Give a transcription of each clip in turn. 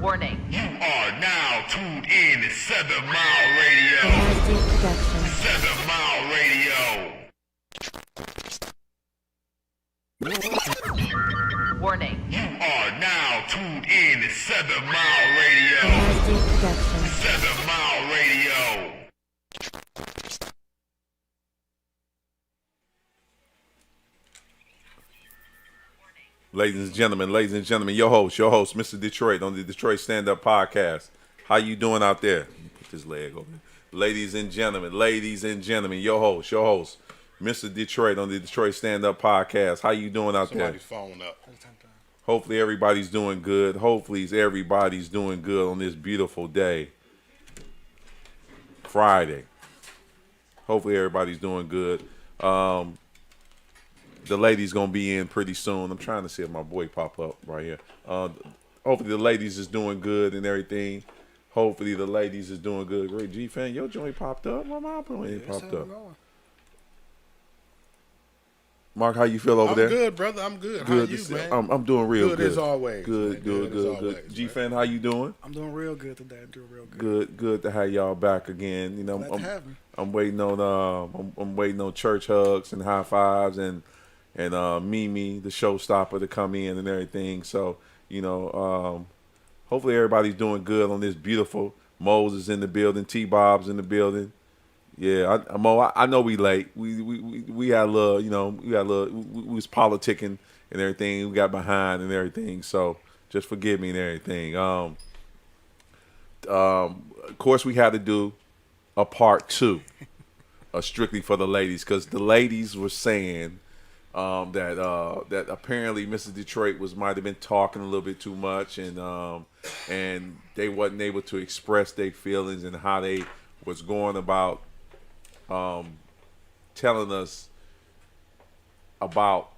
Warning. You are now tuned in to 7 Mile Radio. 7 Mile Radio. Warning. You are now tuned in to 7 Mile Radio. 7 Mile Radio. Ladies and gentlemen, your host, Mr. Detroit on the Detroit Stand Up Podcast. How you doing out there? Put this leg over there. Ladies and gentlemen, your host, Mr. Detroit on the Detroit Stand Up Podcast. How you doing out there? Somebody's phone up. Hopefully everybody's doing good. On this beautiful day, Friday. Hopefully everybody's doing good. The lady's gonna be in pretty soon. I'm trying to see if my boy pop up right here. Hopefully the ladies is doing good and everything. Hopefully the ladies is doing good. Great G-Fan, your joint popped up. My mom popped up. Mark, how you feel over there? I'm good, brother. I'm good. How you, man? I'm doing real good. Good as always. Good. G-Fan, how you doing? I'm doing real good today. I'm doing real good. Good to have y'all back again. You know, Glad to have me. I'm waiting on I'm waiting on church hugs and high fives and Mimi, the showstopper, to come in and everything. So, you know, hopefully everybody's doing good on this beautiful. Moses in the building, T-Bob's in the building. Yeah, I know we late. We had a little, we was politicking and everything. We got behind and everything. So just forgive me and everything. Of course, we had to do a part 2, strictly for the ladies, because the ladies were saying that apparently Mr. Detroit might have been talking a little bit too much, and they wasn't able to express their feelings and how they was going about telling us about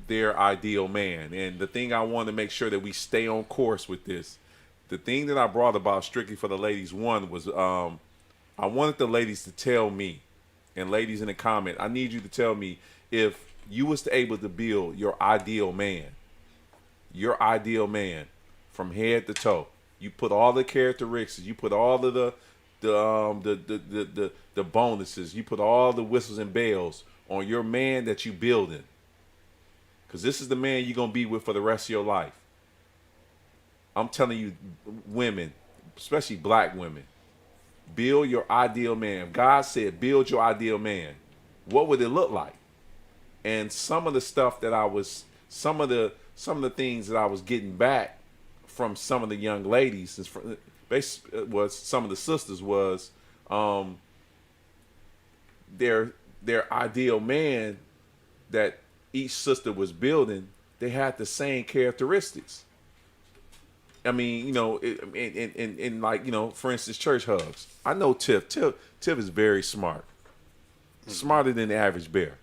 their ideal man. And the thing I want to make sure that we stay on course with this, the thing that I brought about strictly for the ladies, one was I wanted the ladies to tell me, and ladies in the comment, I need you to tell me if you was to able to build your ideal man from head to toe. You put all the characteristics, you put all of the bonuses, you put all the whistles and bells on your man that you building, because this is the man you're gonna be with for the rest of your life. I'm telling you, women, especially black women, build your ideal man. God said build your ideal man. What would it look like? And some of the stuff that some of the things that I was getting back from some of the young ladies was some of the sisters was their ideal man that each sister was building. They had the same characteristics. I mean, in like, for instance, church hugs. I know Tiff. Tiff is very smart, smarter than the average bear.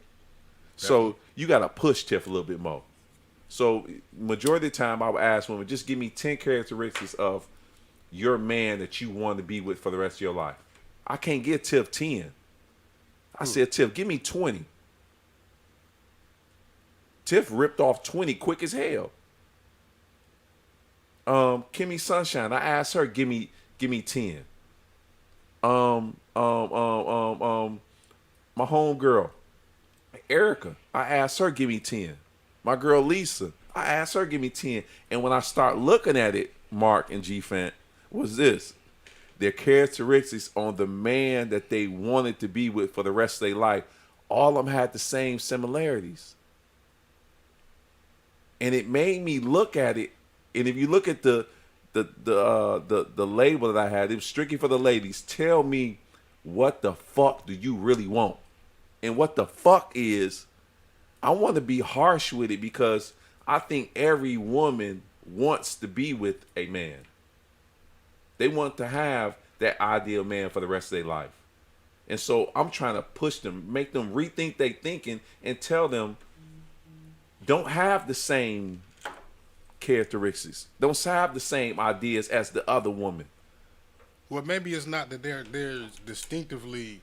So you got to push Tiff a little bit more. So majority of the time, I would ask women, just give me 10 characteristics of your man that you want to be with for the rest of your life. I can't give Tiff 10. I said, Tiff, give me 20. Tiff ripped off 20 quick as hell. Kimmy Sunshine, I asked her, give me 10. My homegirl, Erica, I asked her, give me 10. My girl Lisa, I asked her, give me 10. And when I start looking at it, Mark and G Fant, was this: their characteristics on the man that they wanted to be with for the rest of their life. All of them had the same similarities. And it made me look at it. And if you look at the label that I had, it was strictly for the ladies. Tell me, what the fuck do you really want? And what the fuck is, I want to be harsh with it, because I think every woman wants to be with a man. They want to have that ideal man for the rest of their life. And so I'm trying to push them, make them rethink their thinking, and tell them, don't have the same characteristics. Don't have the same ideas as the other woman. Well, maybe it's not that they're distinctively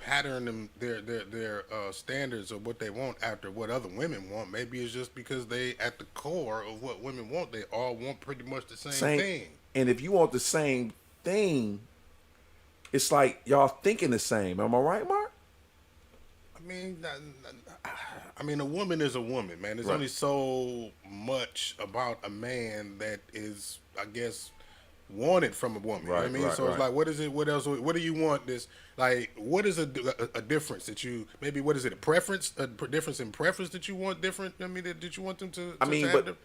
pattern them their standards of what they want after what other women want. Maybe it's just because they at the core of what women want, they all want pretty much the same thing. And if you want the same thing, it's like y'all thinking the same. Am I right, Mark? I mean, a woman is a woman, man. There's Right. only so much about a man that is, I guess, wanted from a woman. Right, You know what I mean? right, So it's right. like, what is it? What else? What do you want? This like, what is a difference that you maybe? What is it? A preference? Difference in preference that you want different? I mean, that you want them to. I mean, to but have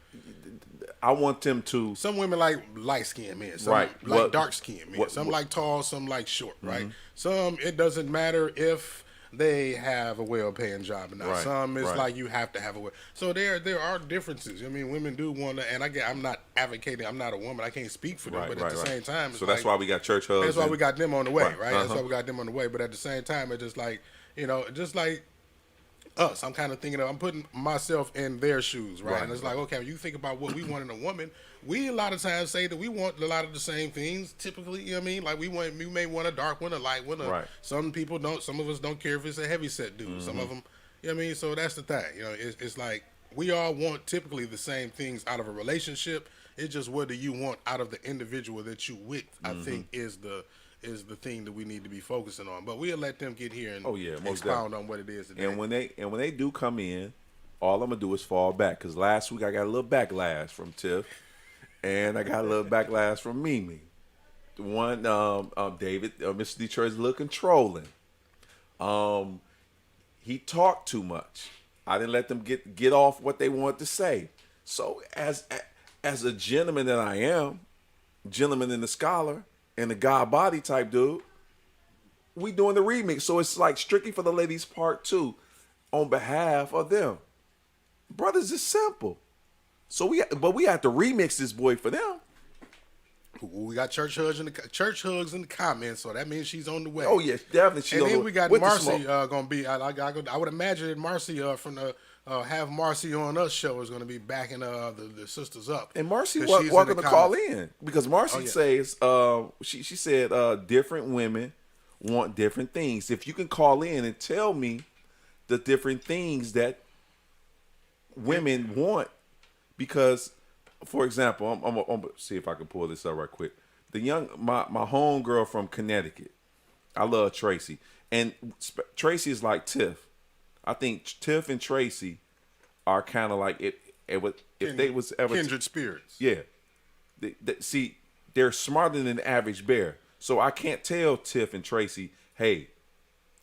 I want them to. some women like light skinned men, some Right. like What- dark skinned men, what- some what- like tall, some like short, right? Some it doesn't matter if they have a well paying job or not. Right, Some it's right. like you have to have a well. So there are differences. I mean, women do want to, and I'm not advocating. I'm not a woman. I can't speak for them, Right, but right, at the right. same time, it's So that's like, why we got church hugs. that's why and- we got them on the way, Right, right? That's uh-huh. why we got them on the way. But at the same time, it's just like, just like us. I'm kind of thinking I'm putting myself in their shoes, right? Right, And it's right. like, okay, when you think about what we want in a woman, we a lot of times say that we want a lot of the same things. Typically, you know what I mean? Like we may want a dark one, a light one. Right. Some people don't. Some of us don't care if it's a heavy set dude. Mm-hmm. Some of them, you know what I mean? So that's the thing. It's like we all want typically the same things out of a relationship. It's just what do you want out of the individual that you with? I Mm-hmm. think is the thing that we need to be focusing on. But we'll let them get here and Oh, yeah, most expound on what it is today. And when they do come in, all I'm gonna do is fall back. Cause last week I got a little backlash from Tiff, and I got a little backlash from Mimi. The one, David, Mr. Detroit's a little controlling. He talked too much. I didn't let them get off what they wanted to say. So as a gentleman that I am, gentleman and the scholar and the God body type dude, we doing the remix. So it's like Strictly for the Ladies Part 2 on behalf of them. Brothers, it's simple. So we have to remix this boy for them. We got church hugs in the comments, so that means she's on the way. Oh yes, definitely. She And on then the- we got with the Marcy smoke. gonna be. I would imagine that Marcy from the Have Marcy on Us show is gonna be backing the sisters up. And Marcy 'Cause she's in welcome the to call comments. in because Marcy Oh, yeah. says she said different women want different things. If you can call in and tell me the different things that women want, because for example, I'm gonna see if I can pull this up right quick. My home girl from Connecticut, I love Tracy, and Tracy is like Tiff. I think Tiff and Tracy are kind of like if they was ever kindred spirits. yeah. See, they're smarter than the average bear. So I can't tell Tiff and Tracy, hey,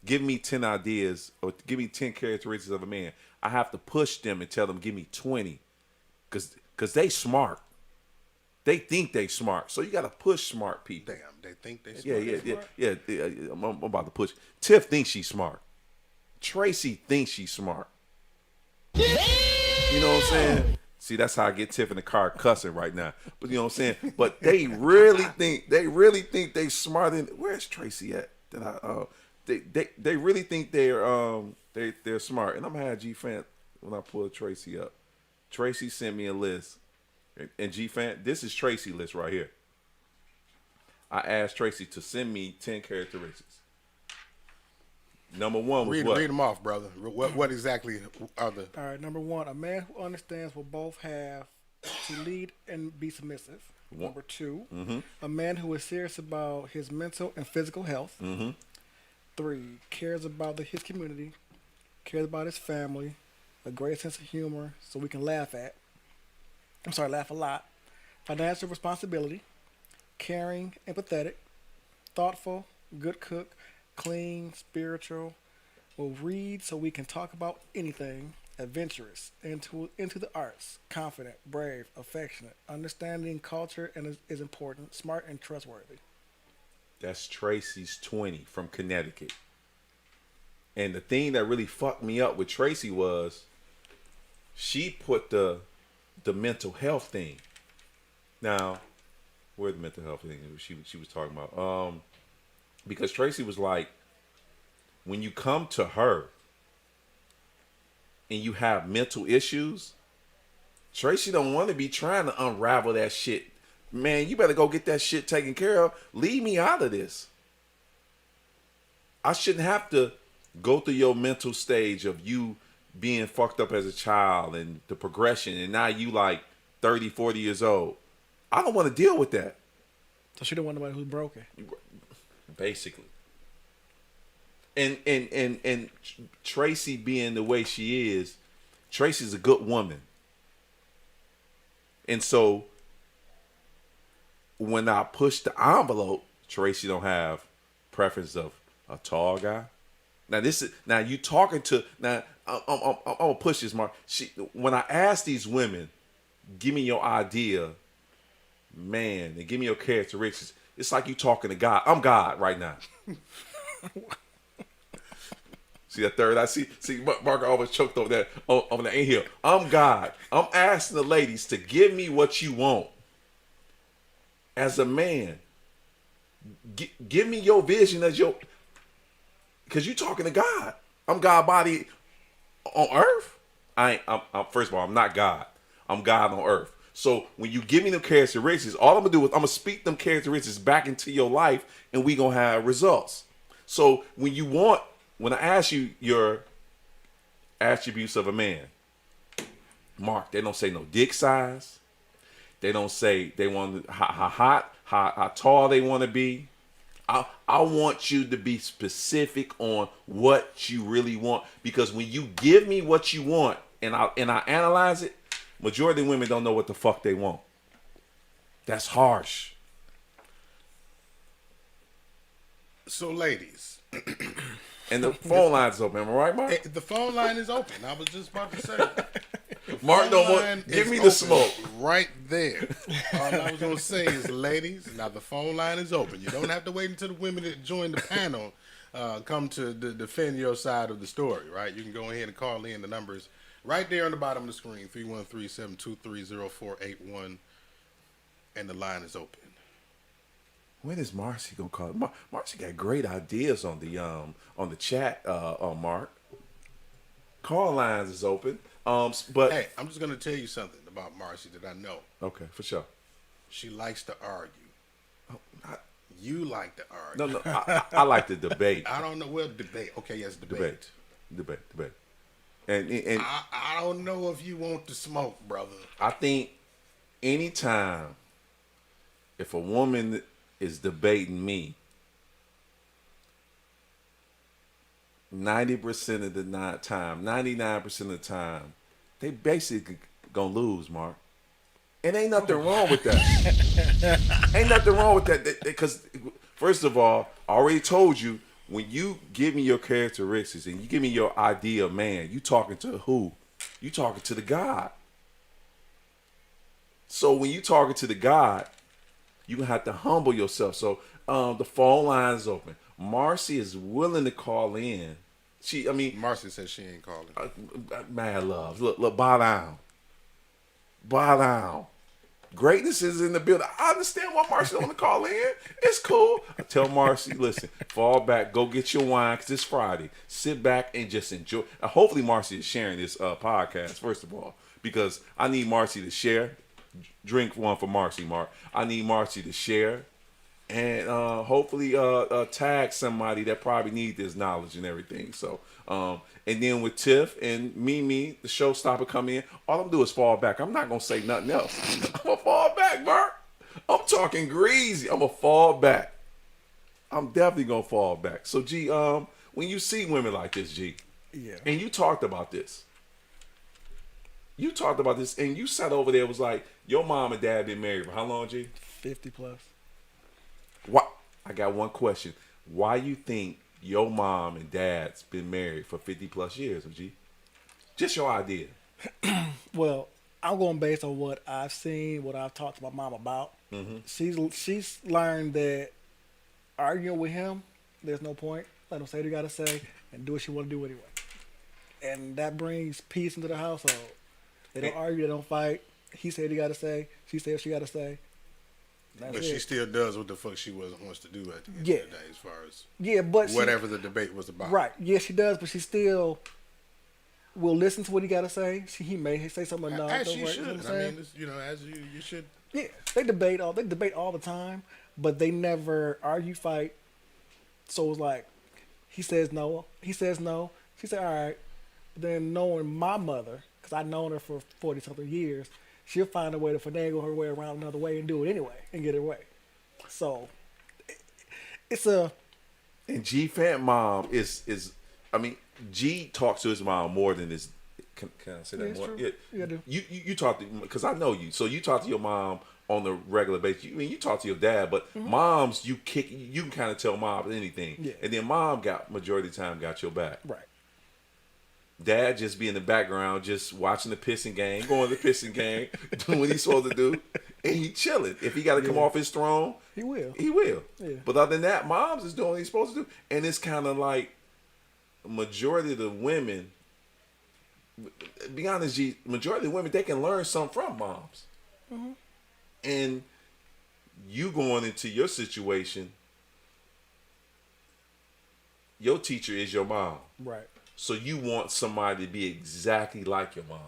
give me 10 ideas or give me 10 characteristics of a man. I have to push them and tell them, give me 20. Because they smart. They think they smart. So you got to push smart people. Damn, they think they Yeah. I'm about to push. Tiff thinks she's smart. Tracy thinks she's smart. You know what I'm saying? See, that's how I get Tiff in the car cussing right now. But you know what I'm saying? But they really think they smarter than. Where's Tracy at? They really think they're smart. And I'm gonna have G Fant when I pull Tracy up. Tracy sent me a list. And G Fant, this is Tracy's list right here. I asked Tracy to send me 10 characteristics. Number one was what? read them off, brother. What exactly are the? All right, number one, a man who understands will both have to lead and be submissive. Number two, a man who is serious about his mental and physical health. 3, cares about his community, cares about his family, a great sense of humor so we can laugh a lot. Financial responsibility, caring, empathetic, thoughtful, good cook, clean, spiritual, will read so we can talk about anything, adventurous, into the arts, confident, brave, affectionate, understanding culture and is important, smart and trustworthy. That's Tracy's 20 from Connecticut. And the thing that really fucked me up with Tracy was she put the mental health thing. Now, where's the mental health thing she was talking about? Because Tracy was like, when you come to her and you have mental issues, Tracy don't want to be trying to unravel that shit. Man, you better go get that shit taken care of. Leave me out of this. I shouldn't have to go through your mental stage of you being fucked up as a child and the progression, and now you like 30, 40 years old. I don't want to deal with that. So she don't want nobody who's broken. Basically. And Tracy being the way she is, Tracy's a good woman. And so when I push the envelope, Tracy don't have preference of a tall guy. Now you talking to I'm gonna push this, Mark. When I ask these women, give me your idea, man, and give me your characteristics, it's like you talking to God. I'm God right now. See that third? I see. Mark always choked over that on the in here. I'm God. I'm asking the ladies to give me what you want. As a man, give me your vision as your. Because you talking to God. I'm God body on earth. I'm first of all, I'm not God. I'm God on earth. So when you give me them characteristics, all I'm gonna do is I'm gonna speak them characteristics back into your life, and we gonna have results. So when I ask you your attributes of a man, Mark, they don't say no dick size. They don't say they want how tall they want to be. I want you to be specific on what you really want, because when you give me what you want and I analyze it, majority of women don't know what the fuck they want. That's harsh. So, ladies. And the phone line's open, am I right, Mark? The phone line is open. I was just about to say. Mark don't want. Give me the smoke. Right there. All I was gonna say is, ladies, now the phone line is open. You don't have to wait until the women that join the panel come to defend your side of the story, right? You can go ahead and call in. The numbers right there on the bottom of the screen: 313-723-0481, and the line is open. When is Marcy gonna call? Marcy got great ideas on the chat. Mark, call lines is open. But hey, I'm just gonna tell you something about Marcy that I know. Okay, for sure. She likes to argue. Oh, You like to argue. No, I like to debate. I don't know. Well, debate. Okay, yes, debate. Debate. And I don't know if you want to smoke, brother. I think anytime if a woman is debating me, 90% of the time, 99% of the time, they basically gonna lose, Mark. And ain't nothing wrong with that. Ain't nothing wrong with that. Because, first of all, I already told you, when you give me your characteristics and you give me your idea of man, you talking to who? You talking to the God. So when you talking to the God, you have to humble yourself. So the phone line is open. Marcy is willing to call in. Marcy says she ain't calling. Mad love. Look, bow down. Bow down. Greatness is in the building. I understand why Marcy don't want to call in. It's cool. I tell Marcy, listen, fall back, go get your wine, because it's Friday. Sit back and just enjoy. Hopefully Marcy is sharing this podcast, first of all, because I need Marcy to share. Drink one for Marcy, Mark. I need Marcy to share. And hopefully tag somebody that probably needs this knowledge and everything. So, and then with Tiff and Mimi, the showstopper, come in. All I'm gonna do is fall back. I'm not gonna say nothing else. I'm gonna fall back, Mark. I'm talking greasy. I'm gonna fall back. I'm definitely gonna fall back. So, G, when you see women like this, G, yeah, and you talked about this. You talked about this, and you sat over there. Was like, your mom and dad been married for how long, G? 50 plus. What? I got one question. Why you think your mom and dad's been married for 50 plus years, G? Just your idea. Well, I'm going based on what I've seen, what I've talked to my mom about. Mm-hmm. She's learned that arguing with him, there's no point. Let him say what he got to say and do what she want to do anyway. And that brings peace into the household. They don't argue, they don't fight. He said he got to say. She said what she got to say. But she still does what the fuck she wants to do at the end of the day, as far as but whatever the debate was about. Right. Yeah, she does, but she still will listen to what he got to say. He may say something or not. As she should. As you should. Yeah, they debate all the time, but they never argue, fight. So it's like He says no. He says no. She said, all right. Then knowing my mother, because I've known her for 40-something years, she'll find a way to finagle her way around another way and do it anyway and get her way. So, it's a... And G Fant mom is I mean, G talks to his mom more than his... Can I say that Yeah, more? true. Yeah, Yeah, I do. You talk to... Because I know you. So you talk to your mom on the regular basis. You talk to your dad, but moms, you can kind of tell mom anything. Yeah. And then mom majority of the time got your back. Right. Dad just be in the background, just watching the pissing game, going to the pissing game, doing what he's supposed to do, and he chilling. If he got to come off his throne, He will. he will. Yeah. But other than that, moms is doing what he's supposed to do, and it's kind of like majority of the women. Be honest, G, majority of the women, they can learn something from moms, and you going into your situation, your teacher is your mom. Right. So you want somebody to be exactly like your mom.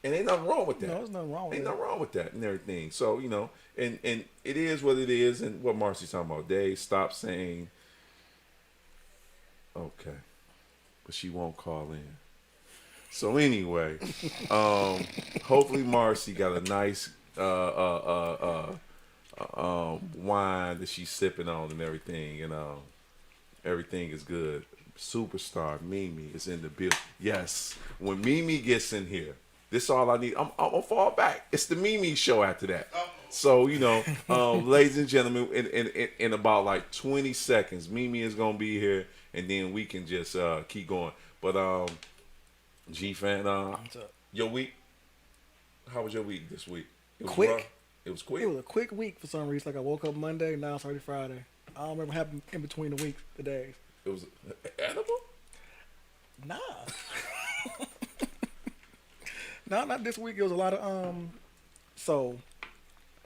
And ain't nothing wrong with that. No, there's nothing wrong with Ain't that. nothing wrong with that and everything. So, you know, and it is what it is. And what Marcy's talking about, Dave, stop saying, okay. But she won't call in. So anyway, hopefully Marcy got a nice wine that she's sipping on and everything. And everything is good. Superstar Mimi is in the building. Yes, when Mimi gets in here, this is all I need. I'm gonna fall back. It's the Mimi show after that. So you know, ladies and gentlemen, in about like 20 seconds, Mimi is gonna be here, and then we can just keep going. But G Fan, What's up? your week? How was your week this week? It was Quick. rough? It was quick. It was a quick week for some reason. Like I woke up Monday, now it's already Friday. I don't remember what happened in between the weeks, the days. It was edible. Nah. No, not this week. It was a lot of So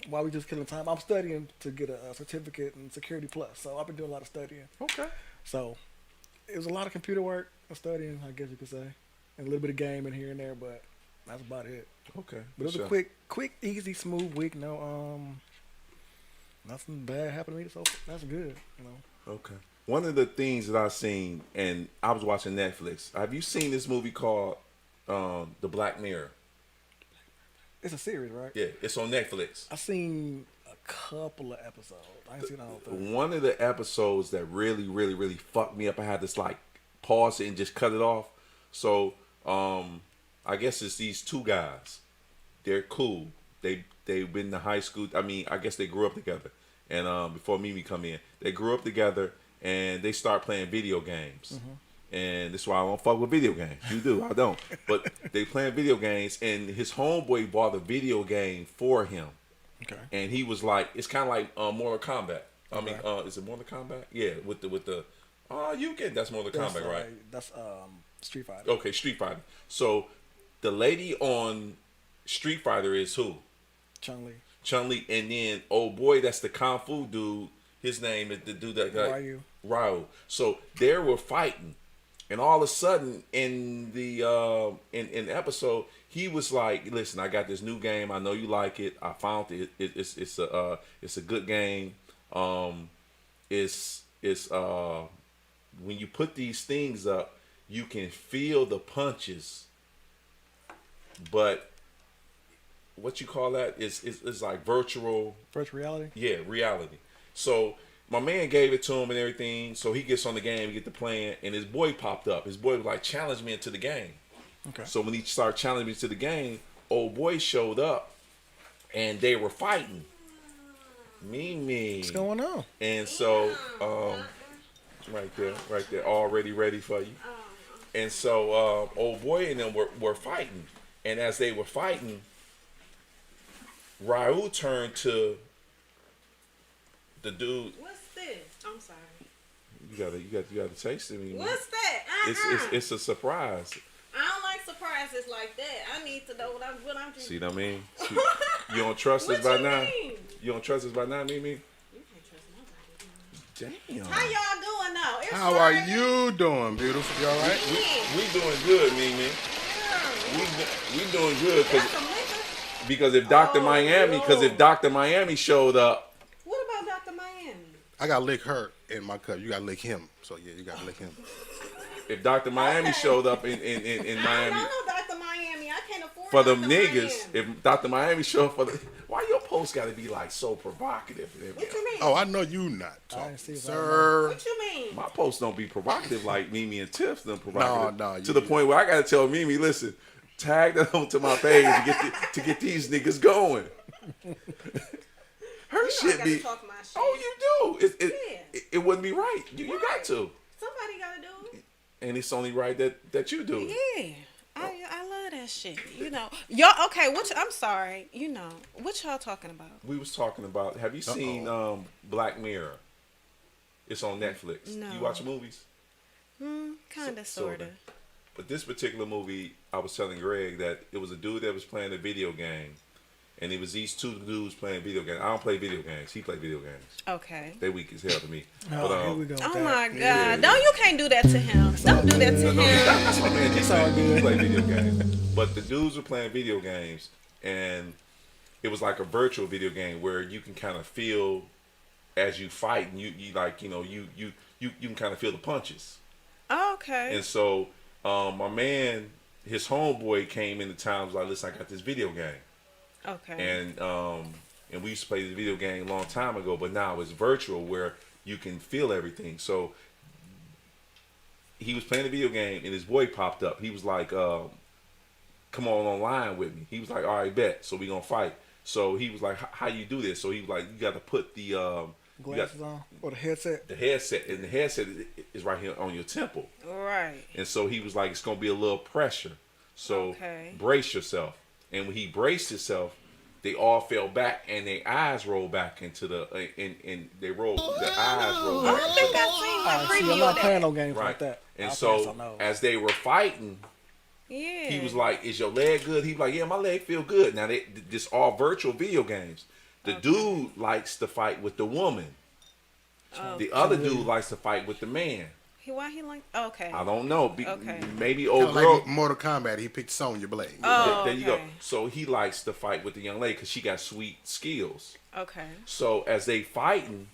while we just killing time, I'm studying to get a certificate in Security Plus. So I've been doing a lot of studying. Okay. So it was a lot of computer work and studying, I guess you could say, and a little bit of gaming here and there, but that's about it. Okay. But it was a quick, easy, smooth week. No, nothing bad happened to me. So that's good. You know. Okay. One of the things that I've seen, and I was watching Netflix. Have you seen this movie called The Black Mirror? It's a series, right? Yeah, it's on Netflix. I've seen a couple of episodes. I ain't seen the whole thing. One of the episodes that really, really, really fucked me up, I had to like pause it and just cut it off. So, I guess it's these two guys. They're cool. They've been to high school. I mean, I guess they grew up together. And before Mimi come in, they grew up together and they start playing video games. And this is why I don't fuck with video games. You do, I don't. But they playing video games, and his homeboy bought a video game for him. Okay. And he was like, it's kind of like Mortal Kombat. I mean, is it Mortal Kombat? Yeah, with the that's Mortal Kombat, right? That's Street Fighter. Okay, Street Fighter. So the lady on Street Fighter is who? Chun-Li, and then old boy, that's the Kung Fu dude. His name is the dude that got Ryu. So they were fighting, and all of a sudden in the in the episode, he was like, "Listen, I got this new game. I know you like it. I found it. It's a good game. It's when you put these things up, you can feel the punches, but." What you call that is like virtual reality. Yeah, reality. So my man gave it to him and everything. So he gets on the game, get to playing, and his boy popped up. His boy was like, challenge me into the game. Okay. So when he started challenging me to the game, old boy showed up, and they were fighting. Mimi. What's going on? And so, right there, already ready for you. And so, old boy and them were fighting, and as they were fighting. Ryu turned to the dude. What's this? I'm sorry. You gotta taste it. What's that? It's a surprise. I don't like surprises like that. I need to know what I'm drinking. See what I mean? You don't trust us by now? Mean? You don't trust us by now, Mimi? You can't trust nobody. Damn. How y'all doing now? It's How Friday. are you doing, beautiful? You all right? We doing good, Mimi. Yeah. We doing good Got some liquor? because if Dr. Miami showed up. What about Dr. Miami? I got lick her in my cup. You gotta lick him. So yeah, you gotta lick him. If Dr. Miami showed up in I Miami don't know Dr. Miami. I can't afford for Dr. them niggas, Miami. if Dr. Miami showed up for the, why your post got to be like so provocative? What you mean? Oh, I know you not talking, didn't see that. sir. What you mean? My posts don't be provocative like Mimi and Tiff. Them provocative No, to the point where I got to tell Mimi, listen, tag that onto my page to get these niggas going. Her You know I shit gotta be. talk my shit. Oh, you do. Yeah. It wouldn't be right. You got to, Somebody gotta do it. and it's only right that you do. Yeah. I love that shit. You know. Y'all okay, I'm sorry. You know. What y'all talking about? We was talking about. Have you seen Black Mirror? It's on Netflix. No. You watch movies? Kinda, So- sorta. But this particular movie, I was telling Greg that it was a dude that was playing a video game, and it was these two dudes playing video games. I don't play video games. He played video games. Okay. They weak as hell to me. Oh, But, here we go. with Oh that. my God! Yeah. No, you can't do that to him. Don't do that to him. That's my man. It's all good. He play video games. But the dudes were playing video games, and it was like a virtual video game where you can kind of feel as you fight, and you like you can kind of feel the punches. Okay. And so my man, his homeboy came into town, was like, listen, I got this video game. Okay. And we used to play the video game a long time ago, but now it's virtual where you can feel everything. So he was playing the video game, and his boy popped up. He was like, come on online with me. He was like, all right, bet. So we gonna fight. So he was like, how you do this? So he was like, you got to put the Glasses on or the headset. the headset, and the headset is right here on your temple. Right. And so he was like, it's gonna be a little pressure. So Okay. brace yourself. And when he braced himself, they all fell back, and their eyes rolled back into the and they rolled. The eyes rolled back. I think I seen All the right, see, I'm preview not of playing that. no games Right. like that. And I'll pass so on those. as they were fighting, Yeah. he was like, "Is your leg good?" He was like, "Yeah, my leg feel good." Now this all virtual video games. The dude likes to fight with the woman. The other dude likes to fight with the man. Why he like? Okay. I don't know. Okay. Maybe Kinda old girl. like Mortal Kombat, he picked Sonya Blade. Oh, There you go. okay. So he likes to fight with the young lady because she got sweet skills. Okay. So as they fighting,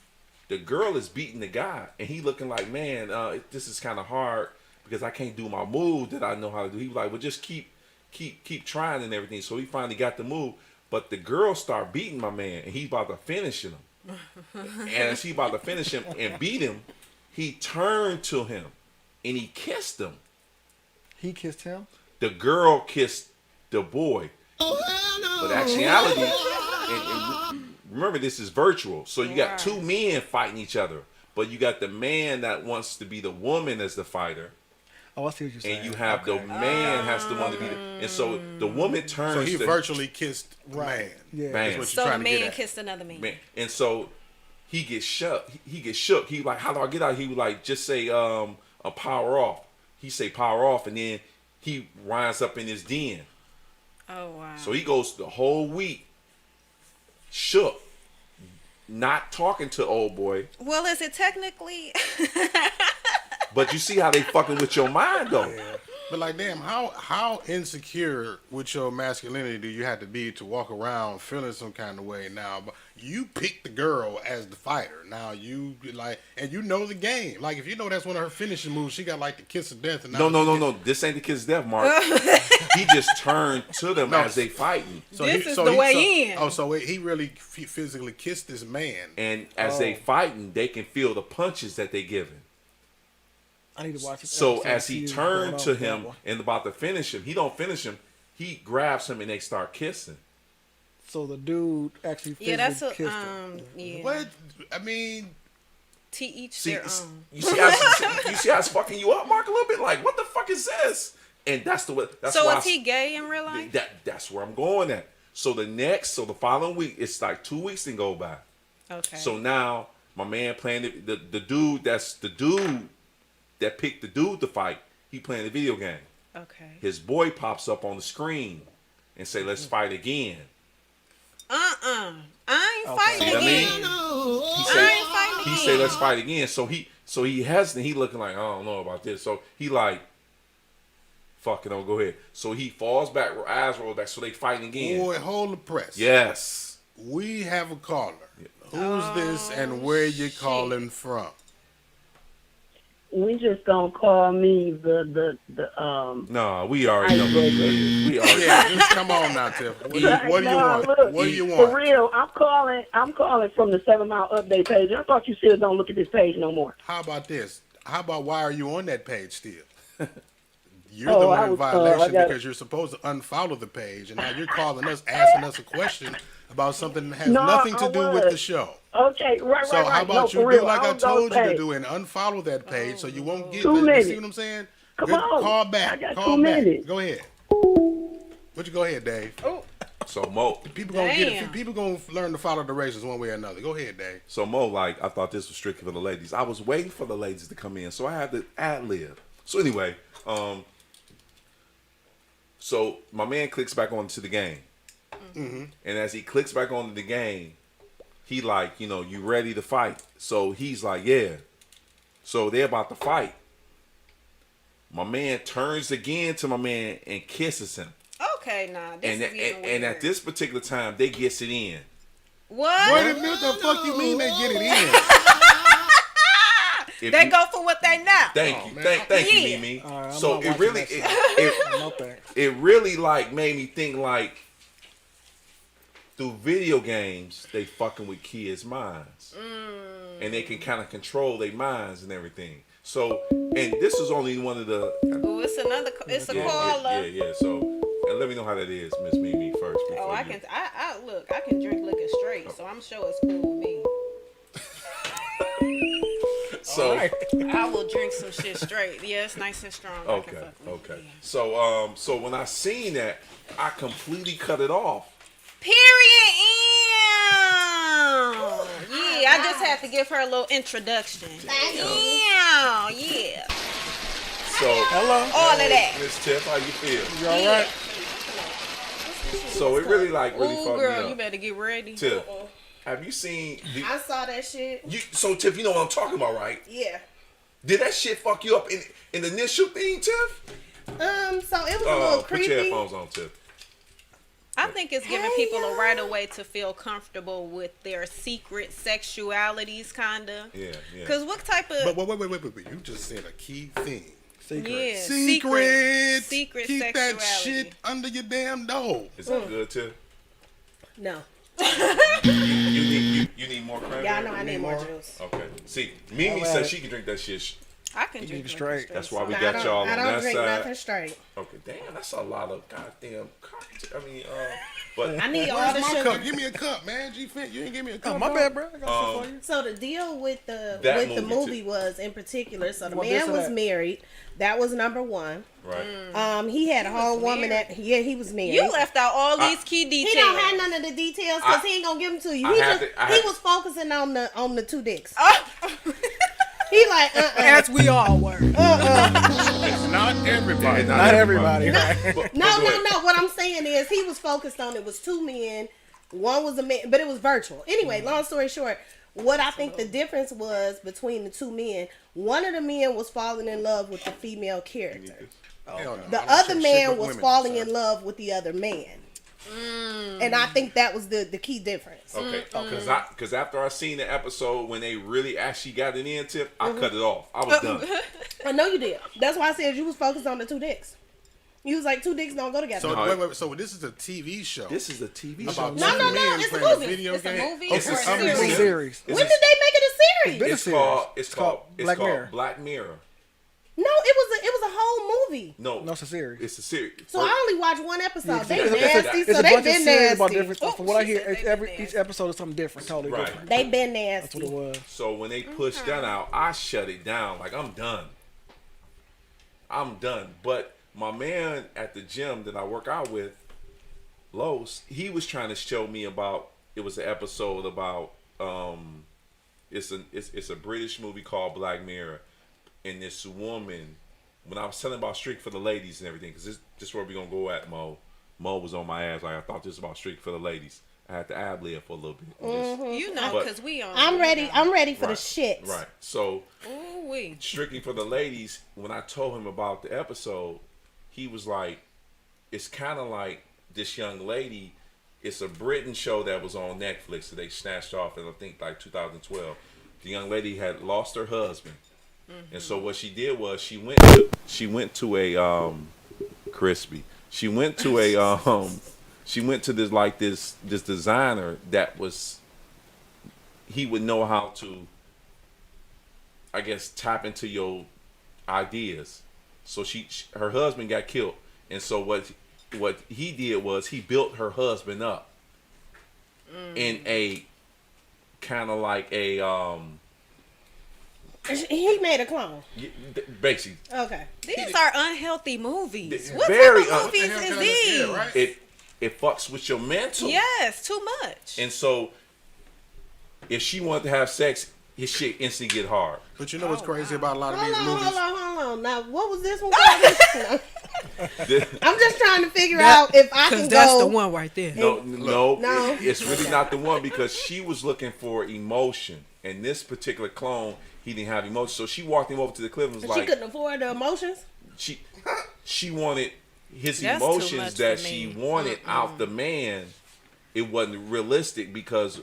the girl is beating the guy, and he looking like, man, this is kind of hard because I can't do my move that I know how to do. He was like, well, just keep trying and everything. So he finally got the move, but the girl start beating my man, and he's about to finish him. And as he about to finish him and beat him, he turned to him and he kissed him. He kissed him. The girl kissed the boy. But actuality, and remember, this is virtual. So you got two men fighting each other. But you got the man that wants to be the woman as the fighter. Oh, I see what you're saying. And you have the man has to want to be the. And so the woman turns So he to virtually kissed the man. Yeah. Bam. That's what So you're the trying to get man at. kissed another man. man. And so he gets shook. He gets shook. He like, how do I get out? He was like, just say a power off. He say power off, and then he winds up in his den. Oh wow. So he goes the whole week shook, not talking to old boy. Well, is it technically? But you see how they fucking with your mind though. But like, damn, how insecure with your masculinity do you have to be to walk around feeling some kind of way now? But you picked the girl as the fighter. Now you like, and you know the game. Like, if you know that's one of her finishing moves, she got like the kiss of death. And No. This ain't the kid's death, Mark. He just turned to them as they fighting, So This is the way in. Oh, so he really physically kissed this man. and as they fighting, they can feel the punches that they giving. I need to watch it. So as he turned to him and about to finish him, he don't finish him. He grabs him and they start kissing. So the dude actually physically Yeah, that's a kissed him. yeah. What? I mean, To each See, their own. you see how it's fucking you up, Mark, a little bit. Like, what the fuck is this? And that's the way. That's So why is he gay in real life? That's where I'm going at. So the following week, it's like 2 weeks didn't go by. Okay. So now my man playing the dude that's the dude that picked the dude to fight. He playing the video game. Okay. His boy pops up on the screen and say, "Let's fight again." I ain't fighting See what I mean? again. He ain't fighting He again. say, "Let's fight again." So he hesitant. He looking like, I don't know about this. So he like, fuck it, go ahead. So he falls back, eyes roll back. So they fighting again. boy, hold the press. Yes. We have a caller. Who's this and where you calling from? we just gonna call me the No, we already know who you is. We already. Yeah, just come on now, Tiff. What do you want? Look, What do you for want? real, I'm calling from the 7 Mile update page. I thought you said don't look at this page no more. How about this? How about why are you on that page still? You're Oh, the one I in was, violation I got- because you're supposed to unfollow the page, and now you're calling us, asking us a question about something that has No, nothing to I do with was. the show. Okay, right. So how about no, you for do real, like I was on told you to page. do and unfollow that page so you won't get. 2 You minutes. see what I'm saying? Come Good, on. call back. I got Call 2 back. minutes. Go ahead. What you go ahead, Dave? Oh, So Mo, People gonna get it. Damn. People gonna learn to follow the races one way or another. Go ahead, Dave. like I thought this was strictly for the ladies. I was waiting for the ladies to come in, so I had to ad lib. So anyway, so my man clicks back onto the game, and as he clicks back onto the game, he like, you ready to fight? So he's like, yeah. So they're about to fight. My man turns again to my man and kisses him, okay, nah. This and is getting and at weird. this particular time they gets it in. What? Wait a minute. What the fuck you mean they get it in? If They you- go for what they know. Thank you, man. thank you, Yeah. Mimi. All right, I'm So not it watching really, that No thanks. it really like made me think like through video games they fucking with kids' minds, and they can kind of control their minds and everything. So, and this is only one of the Oh, it's another. It's a yeah, caller. yeah. So, and let me know how that is, Miss Mimi, first. Oh, before I you- can. I look. I can drink liquor straight, so I'm sure it's cool with me. So, I will drink some shit straight. Yeah, it's nice and strong. I can okay, fuck with it, okay. yeah. So, so when I seen that, I completely cut it off. Period. Yeah, I just had to give her a little introduction. Yeah, yeah. So, Hello. All of that. Miss Tiff, how you feel? You all right? So it really really Ooh, fucked girl, me you up. better get ready. Tiff, have you seen? I saw that shit. So Tiff, you know what I'm talking about, right? Yeah. Did that shit fuck you up in the initial thing, Tiff? So it was a little Put your creepy. headphones on, Tiff. I think it's giving people a right of way to feel comfortable with their secret sexualities, kinda. Yeah, yeah. Cause what type of But wait. You just said a key thing. Secret. yeah Secret. Keep sexuality. that shit under your damn door. Is that good, Tiff? No. You need more cranberry? Y'all know I need more juice. Okay. See, Mimi said she can drink that shit. I can drink it liquor straight. That's why we No, got y'all on I don't that drink side. nothing straight. Okay, damn, that's a lot of goddamn cocktail. I mean, but I need all Where's the my sugar. cup? Give me a cup, man. G Fant, you ain't give me a cup. Oh, my bro. bad, bro. I got some for you. So the deal with the That the movie, movie was in particular. So the Well, man this or was that? married. That was number one. right. He had a whole woman married? he was married. You left out all these key details. He don't have none of the details because he ain't gonna give them to you. I He have just to- I he have- was focusing on the two dicks. Oh. He like As we all were. It's not everybody. Not everybody. Right? No. What I'm saying is he was focused on it was two men. One was a man, but it was virtual. Anyway, long story short, what I think the difference was between the two men, one of the men was falling in love with the female character. Hell no, The I don't other share shit man with was women, falling sir. in love with the other man. And I think that was the key difference. Okay, because after I seen the episode when they really actually got it in, Tiff, I cut it off. I was done. I know you did. That's why I said you was focused on the two dicks. You was like, two dicks don't go together. So No, wait. So this is a TV show. This is a TV show. about No, two no, men it's a playing movie. video It's a game. movie It's or a a series. series. Series. when did they make it a series? Been a It's series. called It's called Black Mirror. Black Mirror. No, it was a whole movie. No, No, it's a series. It's a series. So I only watched one episode. They it's a- nasty, It's so a they bunch of been series about nasty. different stuff. From what I she hear, said it's they been each nasty. episode is something different, totally Right. different. They been That's what nasty. it was. So when they pushed that out, I shut it down. Like, I'm done. But my man at the gym that I work out with, Los, he was trying to show me about. It was an episode about. It's a British movie called Black Mirror, and this woman. When I was telling about Streak for the Ladies and everything, because this where we gonna go at Mo. Mo was on my ass like I thought this was about Streak for the Ladies. I had to ad-lib for a little bit. and just- You know, But- because we on. I'm ready. I'm ready for the Right, shit. Right. So Ooh wee. strictly for the ladies, when I told him about the episode, he was like, it's kind of like this young lady. It's a Britain show that was on Netflix that they snatched off in, I think, like 2012. The young lady had lost her husband, And so what she did was she went to a crispy. She went to this designer that was, he would know how to, I guess, tap into your ideas. So her husband got killed, and so what he did was he built her husband up in a kind of like a He made a clone. basically. Okay. These are unhealthy movies. What Very type of movies is these? Yeah, right? It fucks with your mental. Yes, too much. And so if she wanted to have sex, his shit instantly get hard. But you know what's crazy about a lot of Hold these on, movies? hold on. Now, what was this one called? I'm just trying to figure out if I can go. that's the one right there. No. It's really not the one, because she was looking for emotion. And this particular clone, he didn't have emotion. So she walked him over to the cliff and was She like, couldn't afford the emotions. she wanted his That's too emotions much that for she me. wanted out the man. It wasn't realistic, because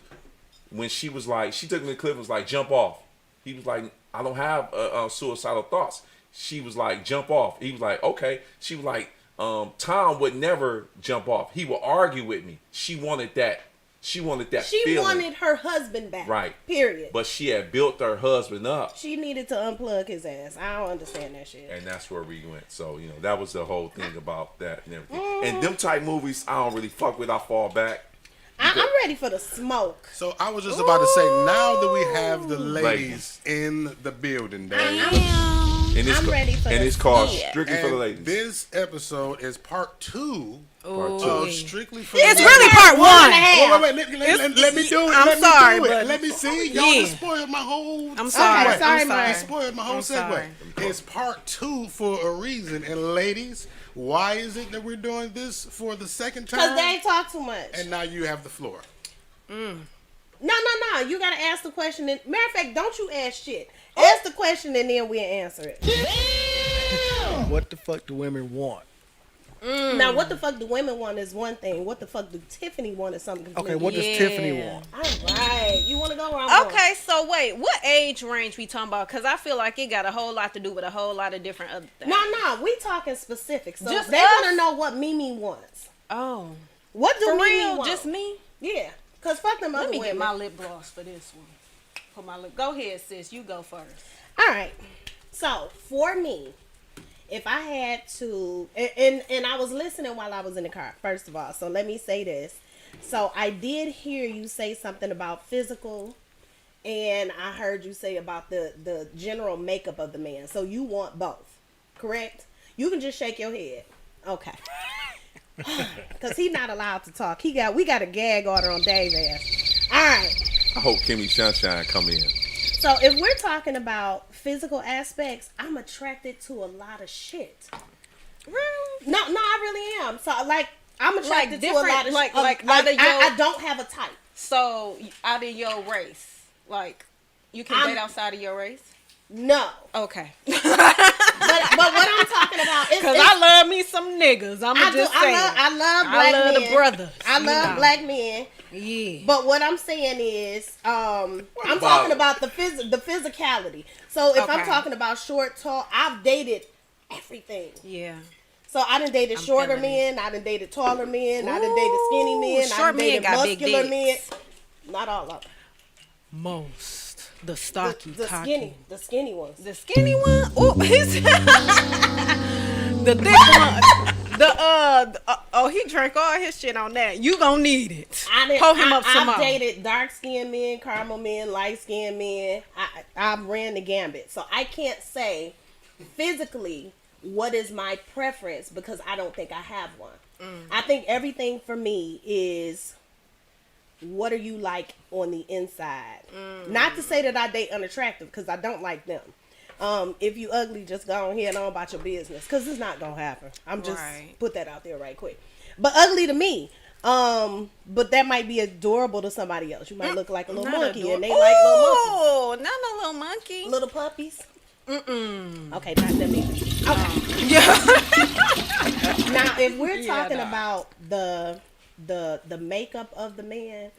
when she was like, she took him to the cliff and was like, jump off. He was like, I don't have suicidal thoughts. She was like, jump off. He was like, okay. She was like, Tom would never jump off. He would argue with me. She wanted that. She wanted that She feeling. wanted her husband back. Right. Period. But she had built her husband up. She needed to unplug his ass. I don't understand that shit. And that's where we went. So, that was the whole thing about that and everything. And them type movies, I don't really fuck with. I fall back. I'm ready for the smoke. So I was just about to say, now that we have the ladies in the building, And it's, I'm ready for and the it's called smoke. Strictly for the Ladies. This episode is part 2 Part two. of Strictly for It's the really Ladies. part one. Wait, let me do it. I'm let sorry, me do it. but- Let me see. Y'all Yeah. just spoiled my whole I'm sorry. Okay, sorry, I'm sorry. Mike. You spoiled my whole I'm segue. sorry. It's part 2 for a reson. And ladies, why is it that we're doing this for the second time? Because they talk too much. And now you have the floor. No. You got to ask the question. Matter of fact, don't you ask shit. Ask the question and then we'll answer it. What the fuck do women want? Now, what the fuck do women want is one thing. What the fuck do Tiffany want is something completely Okay, what does Tiffany want? All right. You want to go where I'm going? Okay, so wait, what age range we talking about? Because I feel like it got a whole lot to do with a whole lot of different other things. No. We talking specifics. So Just they us? want to know what Mimi wants. Oh, What do for Mimi real? want? Just me? Yeah. Because fuck them Let other me women. get my lip gloss for this one. Put my lip. Go ahead, sis. You go first. All right. So for me, if I had to, and I was listening while I was in the car, first of all. So let me say this. So I did hear you say something about physical, and I heard you say about the general makeup of the man. So you want both, correct? You can just shake your head. Okay. Because he's not allowed to talk. We got a gag order on Dave ass. All right. I hope Kimmy Sunshine come in. So if we're talking about physical aspects, I'm attracted to a lot of shit. Really? No, I really am. So like I'm attracted to a different- lot of like- shit. like out of your- I don't have a type. So, out of your race, like, you can date outside of your race? No. Okay. But what I'm talking about is Because I love me some niggas. I'm I just saying. love black men. the brothers. I love know. black men. Yeah. But what I'm saying is, I'm talking about the physicality. So if I'm Okay. talking about short, tall, I've dated everything. Yeah. So I done dated shorter feeling men, I done dated taller men, I done dated skinny men, I short done men dated got big muscular men. dicks. Not all of them. Most. The stocky, The cocky. skinny ones. The skinny one? Oh, he's the thick one. He drank all his shit on that. You gonna need it. Pull him up some more. I've dated dark skinned men, caramel men, light skinned men. I've ran the gambit. So I can't say physically what is my preference because I don't think I have one. I think everything for me is what are you like on the inside? Not to say that I date unattractive because I don't like them. If you ugly, just go on here and on about your business because it's not gonna happen. I'm just put that out there right quick. But ugly to me. But that might be adorable to somebody else. You might look like a little monkey and they like little monkeys. Oh, not no little monkey. Little puppies. Okay, not them either. Okay. Yeah. Now, if we're talking about the the makeup of the man,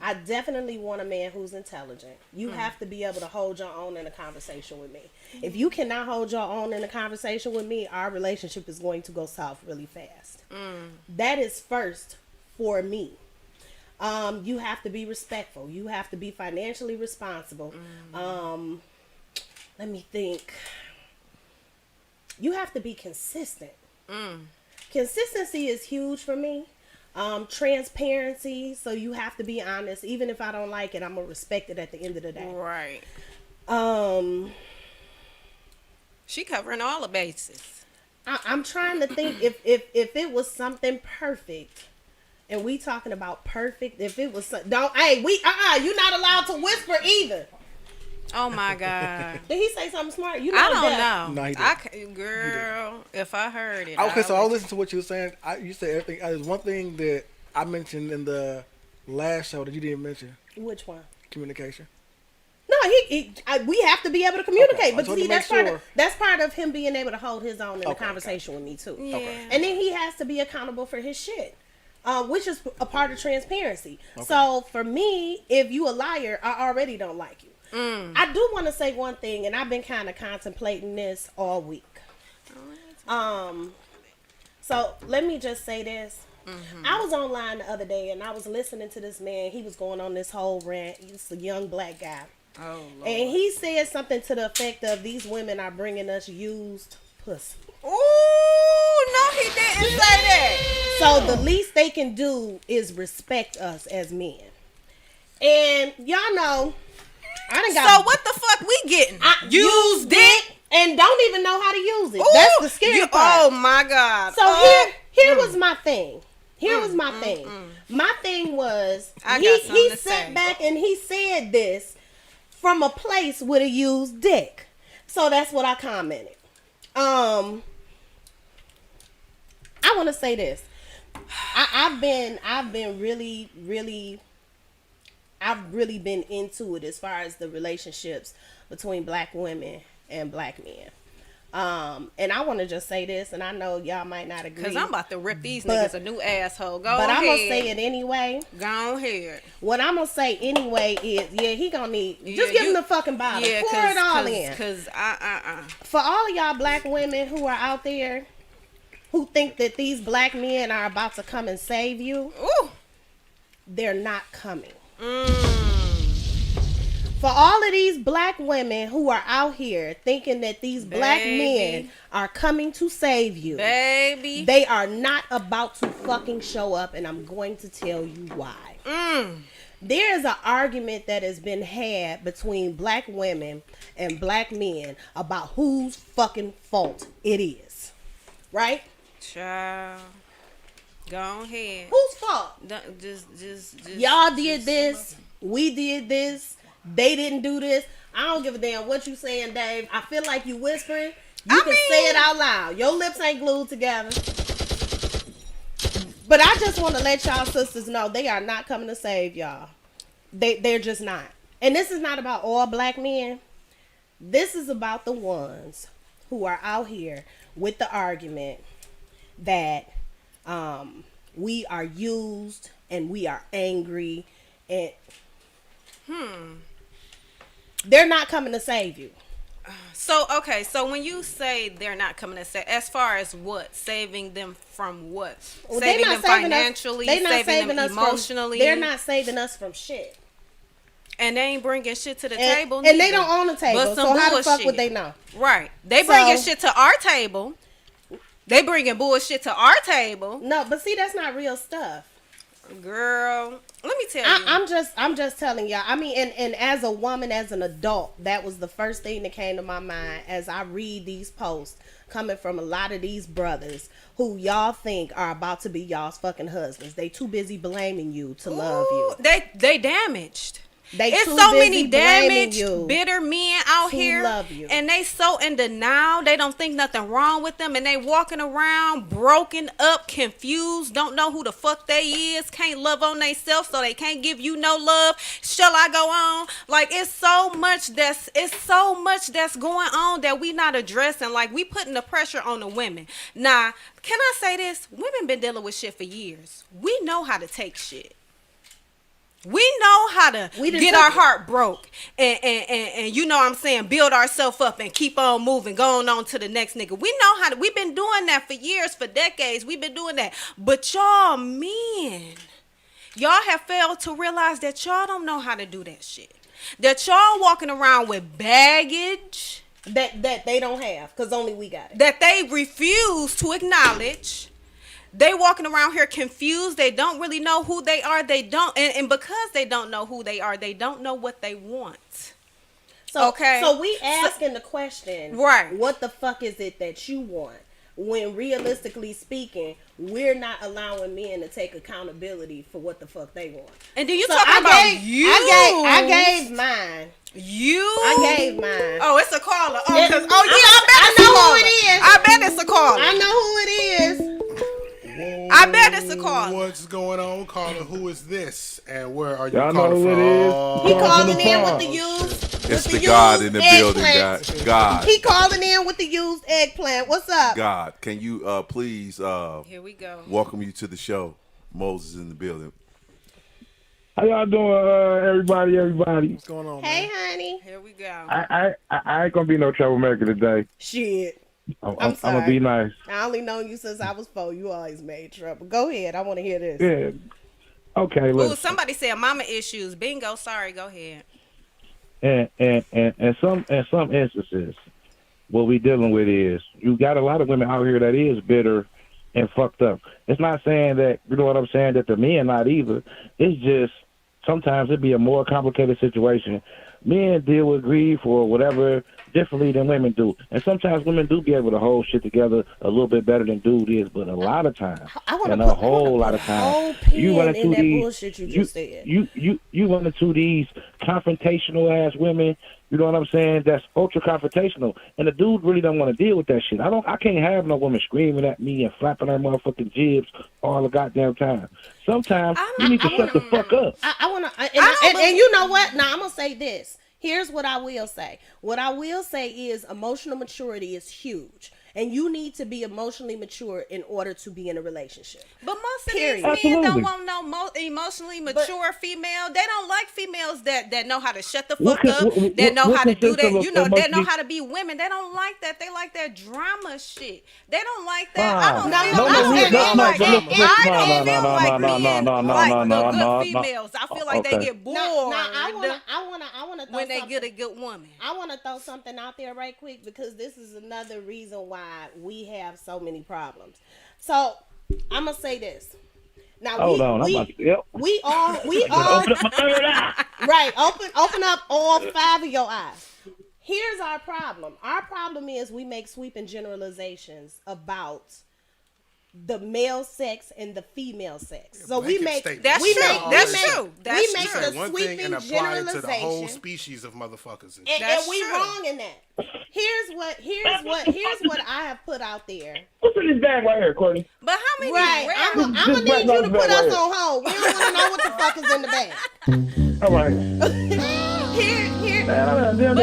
I definitely want a man who's intelligent. You have to be able to hold your own in a conversation with me. If you cannot hold your own in a conversation with me, our relationship is going to go south really fast. That is first for me. You have to be respectful. You have to be financially responsible. Let me think. You have to be consistent. Consistency is huge for me. Transparency, so you have to be honest. Even if I don't like it, I'm gonna respect it at the end of the day. Right. She covering all the bases. I'm trying to think if it was something perfect, and we talking about perfect. If it was you're not allowed to whisper either. Oh my God. Did he say something smart? You know I don't that. know. No, he Girl, if I heard it. Okay, so I'll listen to what you were saying. You said everything. There's one thing that I mentioned in the last show that you didn't mention. Which one? Communication. No, we have to be able to communicate. Okay, I But just wanted see, to make that's part of him being able to hold his own in the Okay, conversation with me too. Yeah. And then he has to be accountable for his shit, which is a part of transparency. So for me, if you a liar, I already don't like you. I do want to say one thing, and I've been kind of contemplating this all week. So let me just say this. I was online the other day, and I was listening to this man. He was going on this whole rant. He's a young black guy. Oh, Lord. And he said something to the effect of, these women are bringing us used pussy. Ooh, no, he didn't say that. So the least they can do is respect us as men. And y'all know, I done got... So what the fuck we getting? Used dick? And don't even know how to use it. That's the scary part. Oh my God. So here was my thing. Here was my thing. My thing was, he sat back and he said this from a place with a used dick. So that's what I commented. I want to say this. I've been really been into it as far as the relationships between black women and black men. And I want to just say this, and I know y'all might not agree. Because I'm about to rip these niggas a new asshole. Go ahead. But I'm going to say it anyway. Go ahead. What I'm going to say anyway is, he going to need, just give him the fucking bottle. Pour it all in. Because, For all of y'all black women who are out there who think that these black men are about to come and save you, they're not coming. For all of these black women who are out here thinking that these black men are coming to save you, baby, they are not about to fucking show up, and I'm going to tell you why. There is an argument that has been had between black women and black men about whose fucking fault it is. Right? Child. Go ahead. Whose fault? Just y'all did this. We did this. They didn't do this. I don't give a damn what you saying, Dave. I feel like you whispering. You can say it out loud. Your lips ain't glued together. But I just want to let y'all sisters know they are not coming to save y'all. They're just not. And this is not about all black men. This is about the ones who are out here with the argument that we are used and we are angry and they're not coming to save you. So when you say they're not coming to save, as far as what? Saving them from what? Well, saving them financially, saving them emotionally. They're not saving us from shit. And they ain't bringing shit to the table. And they don't own the table. So how the fuck would they know? Right. They bringing shit to our table. They bringing bullshit to our table. No, but see, that's not real stuff. Girl, let me tell you. I'm just telling y'all. I mean, and as a woman, as an adult, that was the first thing that came to my mind as I read these posts coming from a lot of these brothers who y'all think are about to be y'all's fucking husbands. They too busy blaming you to love you. They damaged. They it's too so busy many blaming damaged, you bitter men out to here, love you. and they so in denial. They don't think nothing wrong with them, and they walking around broken up, confused, don't know who the fuck they is, can't love on themselves, so they can't give you no love. Shall I go on? Like it's so much that's going on that we not addressing. Like we putting the pressure on the women. Now, can I say this? Women been dealing with shit for years. We know how to take shit. We know how to get our heart broke and you know what I'm saying, build ourselves up and keep on moving, going on to the next nigga. We know how to, we've been doing that for years, for decades. We've been doing that. But y'all men, y'all have failed to realize that y'all don't know how to do that shit. That y'all walking around with baggage that they don't have, because only we got it. That they refuse to acknowledge. They walking around here confused. They don't really know who they are. They don't, and because they don't know who they are, they don't know what they want. So we asking the question, right? What the fuck is it that you want? When realistically speaking, we're not allowing men to take accountability for what the fuck they want. And do you talking about you? I gave mine. I gave mine. Oh, it's a caller. Oh, I know who it is. I bet it's a caller. I know who it is. I bet it's a caller. What's going on, caller? Who is this? And where are you Y'all calling know who from? it is? He calling in with the used. It's the God in the building, God. He calling in with the used eggplant. What's up? God, can you please here we go. Welcome you to the show. Moses in the building. How y'all doing, everybody? What's going on, Hey, man? honey. Here we go. I ain't gonna be no troublemaker today. Shit. I'm gonna be nice. I only known you since I was 4. You always made trouble. Go ahead. I want to hear this. Yeah. Okay. Ooh, somebody said mama issues. Bingo. Sorry. Go ahead. And some instances, what we dealing with is you got a lot of women out here that is bitter and fucked up. It's not saying that, you know what I'm saying, that the men not either. It's just sometimes it be a more complicated situation. Men deal with grief or whatever differently than women do. And sometimes women do be able to hold shit together a little bit better than dude is, but a lot of times, a whole lot of times, you run into these bullshit you just said. You run into these confrontational ass women, you know what I'm saying, that's ultra confrontational. And the dude really don't want to deal with that shit. I can't have no woman screaming at me and flapping her motherfucking jibs all the goddamn time. Sometimes you need to shut the fuck up. And you know what? Now I'm gonna say this. Here's what I will say. What I will say is emotional maturity is huge. And you need to be emotionally mature in order to be in a relationship. But most of these men don't want no emotionally mature female. They don't like females that know how to shut the fuck up. That know how to do that. You know, that know how to be women. They don't like that. They like that drama shit. They don't like that. I don't feel like no good females. I feel like they get bored I wanna when they get a good woman. I want to throw something out there right quick because this is another reason why we have so many problems. So I'm gonna say this. Now we all open up my third eye. Right, open up all 5 of your eyes. Here's our problem. Our problem is we make sweeping generalizations about the male sex and the female sex. So we make that's true. We make the one sweeping thing and apply it to the whole generalization. species of motherfuckers. And we wrong in that. Here's what I have put out there. What's in this bag right here, Courtney? But how many? Right, I'm gonna need you to put us on hold. We don't want to know what the fuck is in the bag. All right. But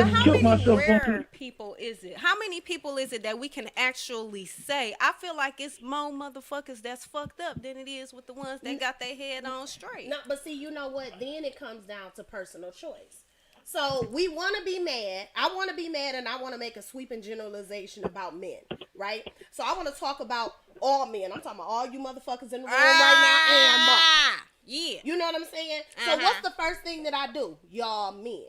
how many rare people is it? How many people is it that we can actually say? I feel like it's more motherfuckers that's fucked up than it is with the ones that got their head on straight. No, but see, you know what? Then it comes down to personal choice. So we want to be mad. I want to be mad, and I want to make a sweeping generalization about men, right? So I want to talk about all men. I'm talking about all you motherfuckers in the room right now and more. Yeah. You know what I'm saying? So what's the first thing that I do? Y'all men.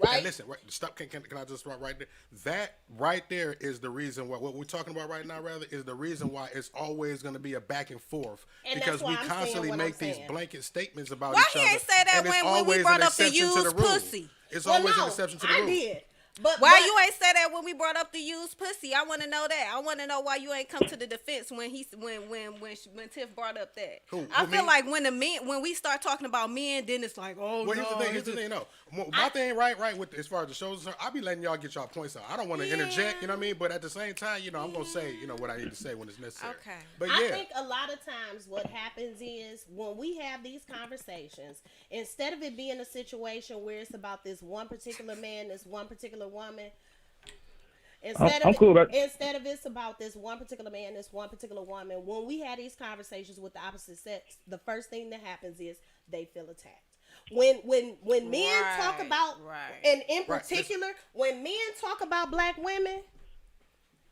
Right? And listen, stop. Can I just stop right there? That right there is the reason why what we're talking about right now, rather, is the reason why it's always going to be a back and forth. And because we constantly make these blanket statements about why each other. Why he ain't say that when we brought up the used pussy? It's always an exception to the rule. I did. Why you ain't say that when we brought up the used pussy? I want to know that. I want to know why you ain't come to the defense when Tiff brought up that. I feel like when we start talking about men, then it's like, oh, well, no. here's the thing. No, my thing, right, with as far as the shows, I be letting y'all get y'all points out. I don't want to interject, you know what I mean? But at the same time, I'm gonna say, what I need to say when it's necessary. Okay. But I think a lot of times what happens is when we have these conversations, instead of it being a situation where it's about this one particular man, this one particular woman. Instead of it's about this one particular man, this one particular woman, when we have these conversations with the opposite sex, the first thing that happens is they feel attacked. When men talk about, and in particular, when men talk about black women,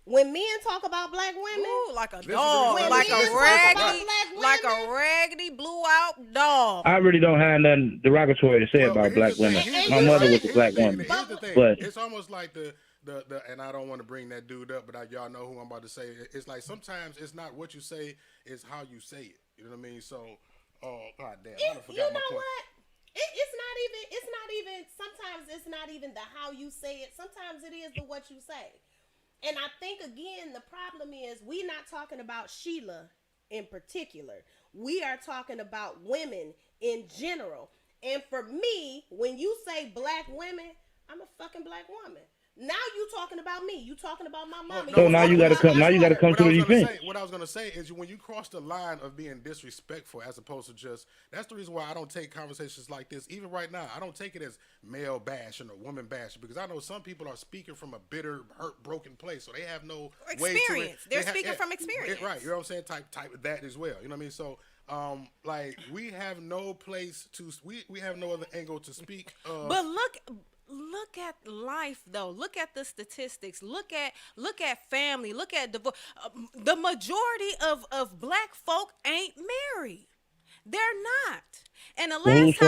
ooh, like a dog, like a raggedy blew out dog. I really don't have nothing derogatory to say about black women. My mother was a black woman. Here's the thing. But it's almost like the and I don't want to bring that dude up, but y'all know who I'm about to say. It's like sometimes it's not what you say, it's how you say it. You know what I mean? So, god damn, I forgot my point. You know what? It's not even. Sometimes it's not even the how you say it. Sometimes it is the what you say. And I think again, the problem is we're not talking about Sheila in particular. We are talking about women in general. And for me, when you say black women, I'm a fucking black woman. Now you talking about me. You talking about my mama. So now you got to come. Now you got to come to the defense. What I was gonna say is when you cross the line of being disrespectful, as opposed to just. That's the reason why I don't take conversations like this. Even right now, I don't take it as male bashing or woman bashing because I know some people are speaking from a bitter, hurt, broken place, so they have no experience. They're speaking from experience, right? You know what I'm saying? Type of that as well. You know what I mean? So. Like we have no place to. We have no other angle to speak. But look at life though. Look at the statistics. Look at family. Look at divorce. The majority of black folk ain't married. They're not. And the last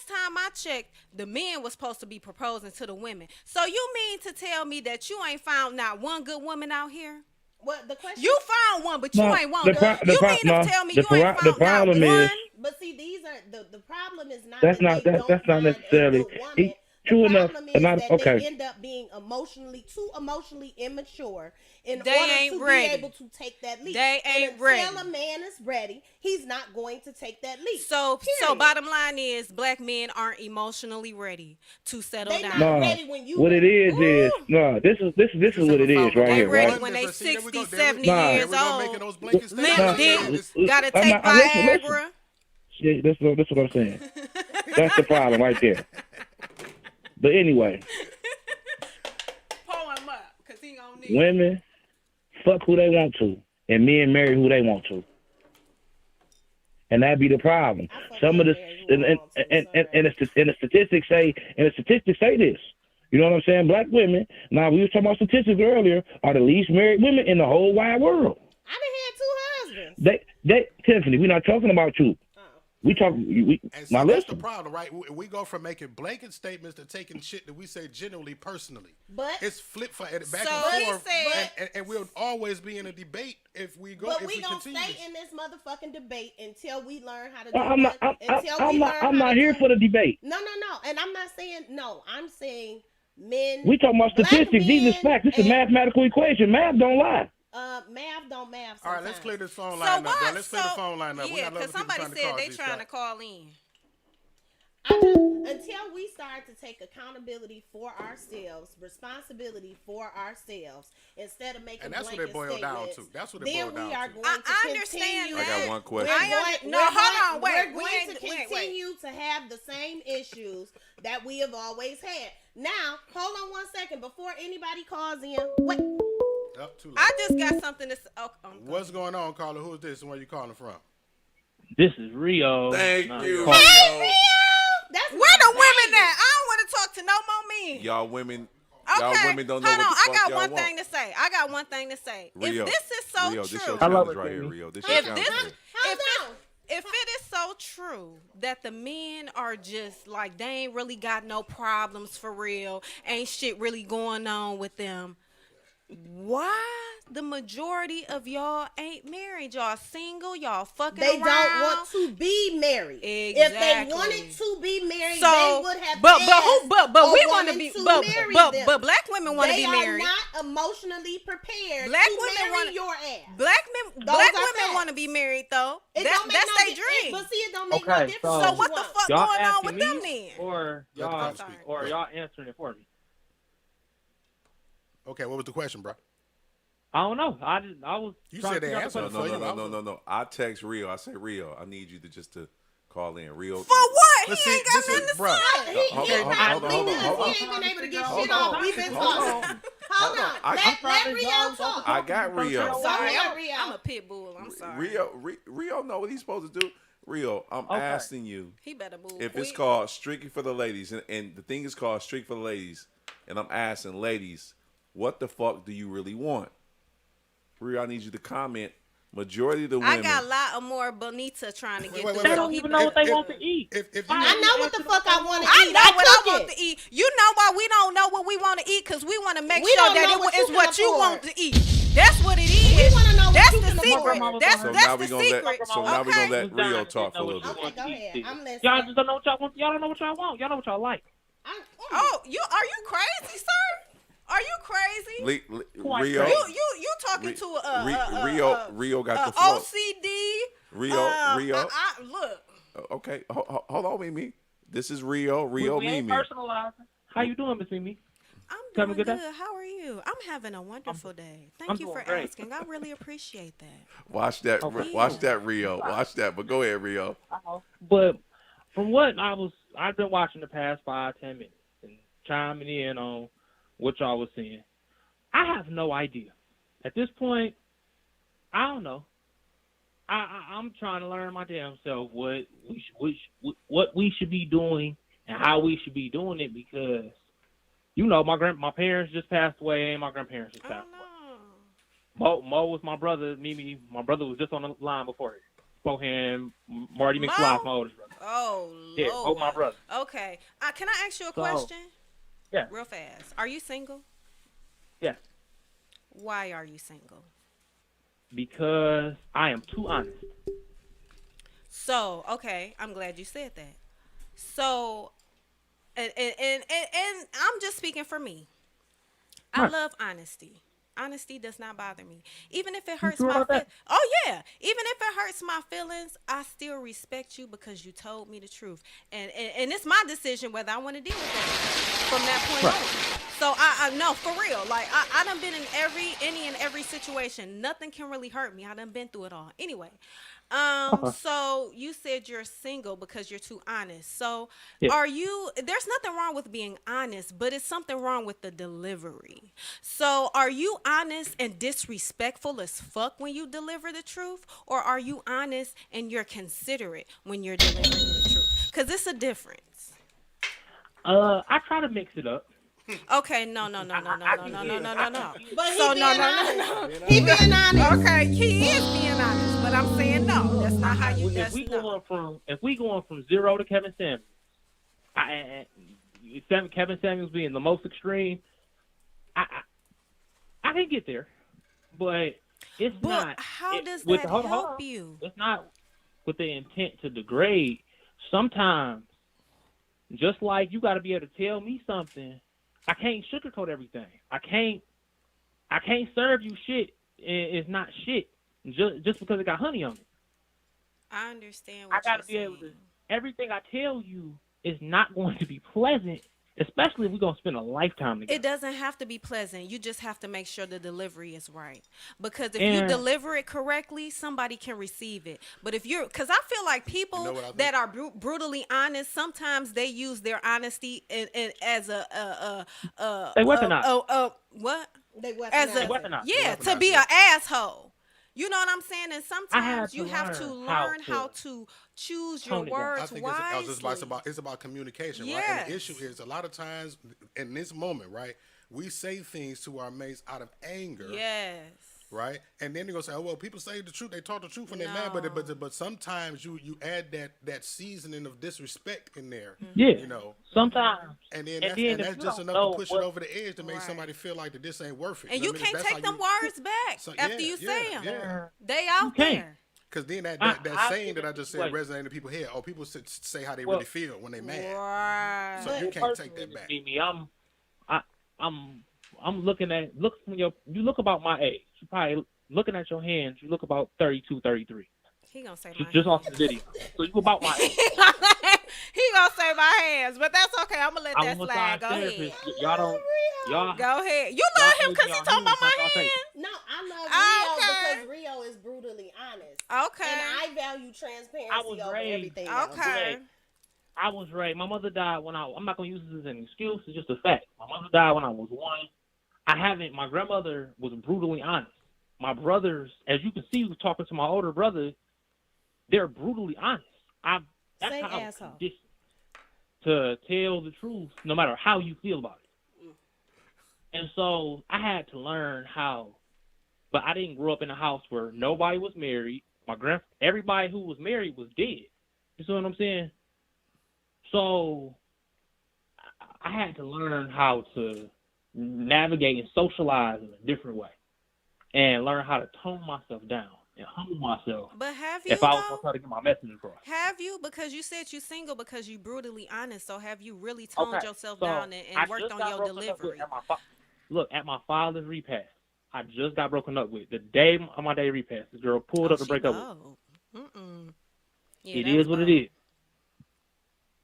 time I checked, the men was supposed to be proposing to the women. So you mean to tell me that you ain't found not one good woman out here? What the question? You found one, but you ain't one. You mean to tell me you ain't found not one? But see, these are the problem is not. That's not necessarily. True enough. They end up being too emotionally immature in order to be able to take that leap. They ain't ready. Until a man is ready, he's not going to take that leap. So bottom line is black men aren't emotionally ready to settle down. Not ready when you what it is this is what it is right here. Ready right? when they 60, 70 years old. Limp gotta take Viagra. Yeah, that's what I'm saying. That's the problem right there. But anyway, pull him up because he gonna need women fuck who they want to, and men marry who they want to, and that be the problem. Some of the statistics say this. You know what I'm saying? Black women. Now we were talking about statistics earlier. Are the least married women in the whole wide world. I done had 2 husbands. They Tiffany, we're not talking about you. We talk. That's the problem, right? We go from making blanket statements to taking shit that we say genuinely personally. But it's flip back and forth, and we'll always be in a debate if we go. But we gonna stay in this motherfucking debate until we learn how to do it. I'm not here for the debate. No. And I'm not saying no. I'm saying men. We talking about statistics. These are facts. This is a mathematical equation. Math don't lie. Math don't math. All right, let's clear this phone line up. Let's clear the phone line up. Yeah, because somebody said they trying to call in. Until we start to take accountability for ourselves, responsibility for ourselves, instead of making that's what it boiled down to. That's what it boiled down to. Then we are going to understand. I got one question. Hold on. We're going to continue to have the same issues that we have always had. Now, hold on 1 second before anybody calls in. Wait. I just got something to say. What's going on, caller? Who is this and where you calling from? This is Rio. Thank you. Hey, Rio! Where the women at? I don't want to talk to no more men. Y'all women don't know Hold what the on. fuck I y'all got want. I got one thing to say. Rio, if this is so Rio, true. this your challenge right here, Rio. This your challenge. If it is so true that the men are just like they ain't really got no problems for real, ain't shit really going on with them, why the majority of y'all ain't married? Y'all single, y'all fucking They around. don't want to be married. Exactly. If they wanted to be married, So, they would have but asked we a want to woman be, to but marry them. black women want to be married. They are not emotionally prepared Black to women marry wanna- your ass. Black Those women are want to facts. be married though. It That's don't make no their di- dream. But see, it don't make no Okay, difference. so- So what what you the want. fuck Y'all going on asking with me, them then? or Let the y'all, brother speak. or y'all answering it for me? Okay, what was the question, bro? I don't know. I was. You trying said to they figure out answered the it No, for question. you. no. I text Rio. I say, Rio, I need you to just to call in. Rio. For what? But He see, ain't got this nothing is- to bruh. say. He Hold ain't on, not hold on, leaving hold us. on. He ain't been able to get Hold shit on. off. We've been Hold talking. on. Hold on. I- Let Rio talk. I got Rio. Go Sorry, ahead, Rio. I'm a pit bull. I'm sorry. Rio know what he's supposed to do. Rio, I'm Okay. asking you He better move. if it's quick. called Strictly for the Ladies, and the thing is called Strictly for the Ladies, and I'm asking ladies, what the fuck do you really want? Rio, I need you to comment. Majority of the women. I got a lot of more bonita trying to get wait, through. They wait. don't He even know what they If- want to eat. If you I know what the fuck I want to I eat. know what I cook want it. to eat. You know why we don't know what we want to eat? Because we want to make We sure don't that know it what is you what can you afford. want to eat. That's what it is. We wanna know what That's you the can secret. afford. That's So that's now the we gonna secret. let. So now we Okay. gonna let Rio talk for a little bit. Okay, go ahead. I'm listening. Y'all just don't know what y'all want. Y'all don't know what y'all want. Y'all know what y'all like. Oh, are you crazy, sir? Are you crazy? Rio. You talking to Rio got the flow. OCD? Rio. Look. Okay, hold on, Mimi. This is Rio. Rio, we ain't Mimi. personalizing. How you doing, Miss Mimi? I'm Having doing a good. good day? How are you? I'm having a wonderful day. Thank I'm you doing for great. asking. I really appreciate that. Watch that. Okay. Watch that, Rio. Watch that. But go ahead, Rio. But from what I've been watching the past 5-10 minutes and chiming in on what y'all was saying. I have no idea. At this point, I don't know. I'm trying to learn my damn self what we should be doing and how we should be doing it, because my parents just passed away and my grandparents just passed away. Mo was my brother. Mimi, my brother was just on the line before him. Marty McFly, my oldest brother. Oh, Yeah, Lord. my brother. Okay. Can I ask you a question? Yeah. Real fast. Are you single? Yeah. Why are you single? Because I am too honest. So, okay, I'm glad you said that. So, and I'm just speaking for me. I Right. love honesty. Honesty does not bother me. Even if it hurts sure my about that? Oh yeah. Even if it hurts my feelings, I still respect you because you told me the truth. And it's my decision whether I want to deal with that from that point on. So I know, for real. Like I done been in any and every situation. Nothing can really hurt me. I done been through it all. Anyway. So you said you're single because you're too honest. So Yeah. there's nothing wrong with being honest, but it's something wrong with the delivery. So are you honest and disrespectful as fuck when you deliver the truth? Or are you honest and you're considerate when you're delivering the truth? Because it's a difference. I try to mix it up. Okay, no. But So he no. He being honest. Okay, he is being honest, but I'm saying no. That's not how you. If we going from zero to Kevin Samuels, Kevin Samuels being the most extreme, I can get there, but it's not. How does that help you? It's not with the intent to degrade. Sometimes, just like you got to be able to tell me something, I can't sugarcoat everything. I can't serve you shit. It's not shit just because it got honey on it. I understand what I gotta be able to. Everything I tell you is not going to be pleasant, especially if we're gonna spend a lifetime together. It doesn't have to be pleasant. You just have to make sure the delivery is right. Because if you deliver it correctly, somebody can receive it. But because I feel like people that are brutally honest, sometimes they use their honesty as a they weaponize. What? They weaponize. Yeah, to be an asshole. You know what I'm saying? And sometimes you have to learn how to choose your words I think wisely. it's about communication, right? Yes. And the issue is a lot of times in this moment, right, we say things to our mates out of anger. Yes. right? And then they're gonna say, "Oh well, people say the truth. They talk the truth when they're mad." But sometimes you add that seasoning of disrespect in there. Yeah. You know. Sometimes. And then if that's you just don't enough know to push it over the edge to make somebody feel like that this ain't worth it. And you can't take them words back after you say them. Yeah. They out there. Because then that saying that I just said resonated in people's head. Oh, people say how they really feel when they mad. Right. So you can't take that back. I'm looking at when you look about my age. You probably looking at your hands. You look about 32, 33. He gonna say my just off the video. So you about my age. He gonna say my hands, but that's okay. I'm gonna let that slide. Go ahead. Y'all go ahead. You love him because he talking about my hands. No, I love Rio because Rio is brutally honest. Okay. And I value transparency over everything else. Okay. I was raised. My mother died when I'm not gonna use this as an excuse. It's just a fact. My mother died when I was 1. My grandmother was brutally honest. My brothers, as you can see, was talking to my older brother. They're brutally honest. That's how I was conditioned to tell the truth, no matter how you feel about it. And so I had to learn how. But I didn't grow up in a house where nobody was married. Everybody who was married was dead. You see what I'm saying? So I had to learn how to navigate and socialize in a different way, and learn how to tone myself down and humble myself. But have you? If I was gonna try to get my message across. Have you? Because you said you single because you brutally honest. So have you really toned yourself down and worked on your delivery? At my father's repast, I just got broken up with. The day of my day repast, this girl pulled up to break up with. Yeah, it is what it is.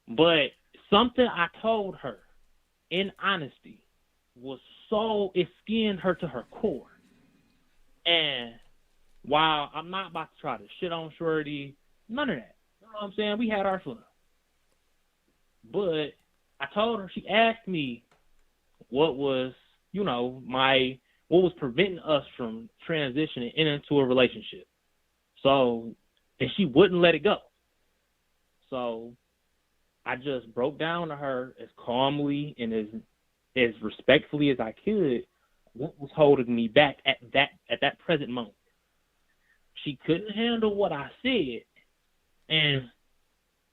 But something I told her in honesty it skinned her to her core. And while I'm not about to try to shit on Shorty, none of that. You know what I'm saying? We had our fun. But I told her, she asked me what was, what was preventing us from transitioning into a relationship. So, and she wouldn't let it go. So I just broke down to her as calmly and as respectfully as I could what was holding me back at that present moment. She couldn't handle what I said, and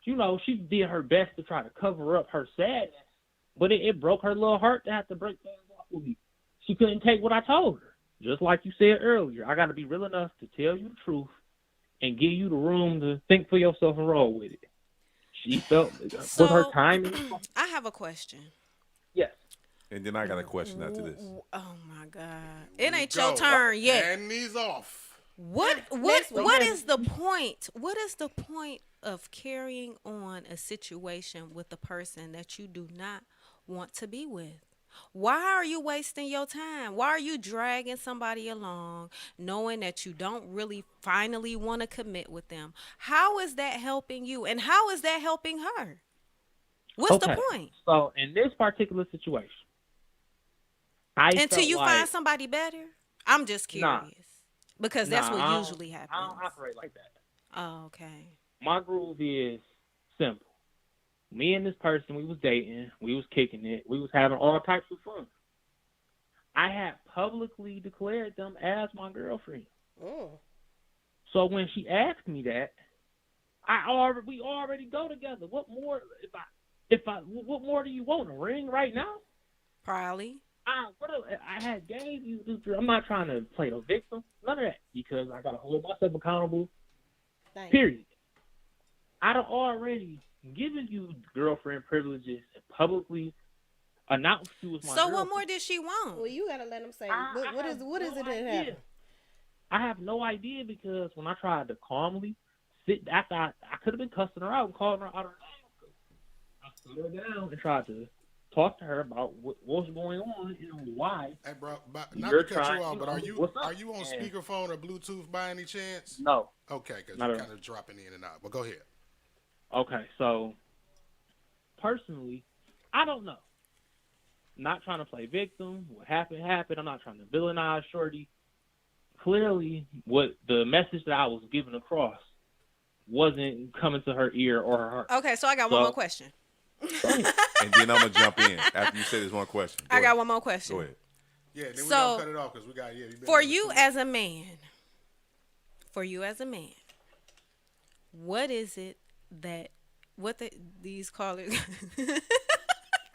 she did her best to try to cover up her sadness, but it broke her little heart to have to break things off with me. She couldn't take what I told her. Just like you said earlier, I got to be real enough to tell you the truth and give you the room to think for yourself and roll with it. She felt with her timing. I have a question. Yes. And then I got a question after this. Oh my God! It ain't your turn yet. And these off. What is the point? What is the point of carrying on a situation with a person that you do not want to be with? Why are you wasting your time? Why are you dragging somebody along knowing that you don't really finally want to commit with them? How is that helping you? And how is that helping her? What's the point? So in this particular situation, until you find somebody better? I'm just curious. Because that's what usually happens. I don't operate like that. Oh, okay. My groove is simple. Me and this person, we was dating. We was kicking it. We was having all types of fun. I had publicly declared them as my girlfriend. Oh. So when she asked me that, we already go together. What more? What more do you want? A ring right now? Probably. I had gave you. I'm not trying to play the victim. None of that, because I gotta hold myself accountable. Period. I'd already given you girlfriend privileges and publicly announced you as my girlfriend. So what more did she want? Well, you gotta let them say. What is it that happened? I have no idea, because when I tried to calmly sit after I could have been cussing her out and calling her out of her name. I sat her down and tried to talk to her about what's going on and why. Hey, bro, not to cut you off, but are you on speakerphone or Bluetooth by any chance? No. Okay, because you're kind of dropping in and out. But go ahead. Okay, so personally, I don't know. Not trying to play victim. What happened. I'm not trying to villainize Shorty. Clearly, what the message that I was giving across wasn't coming to her ear or her heart. Okay, so I got one more question. And then I'm gonna jump in after you say this one question. I got one more question. Go ahead. Yeah, then we So, gonna cut it off because we got for you as a man, what is it that these callers?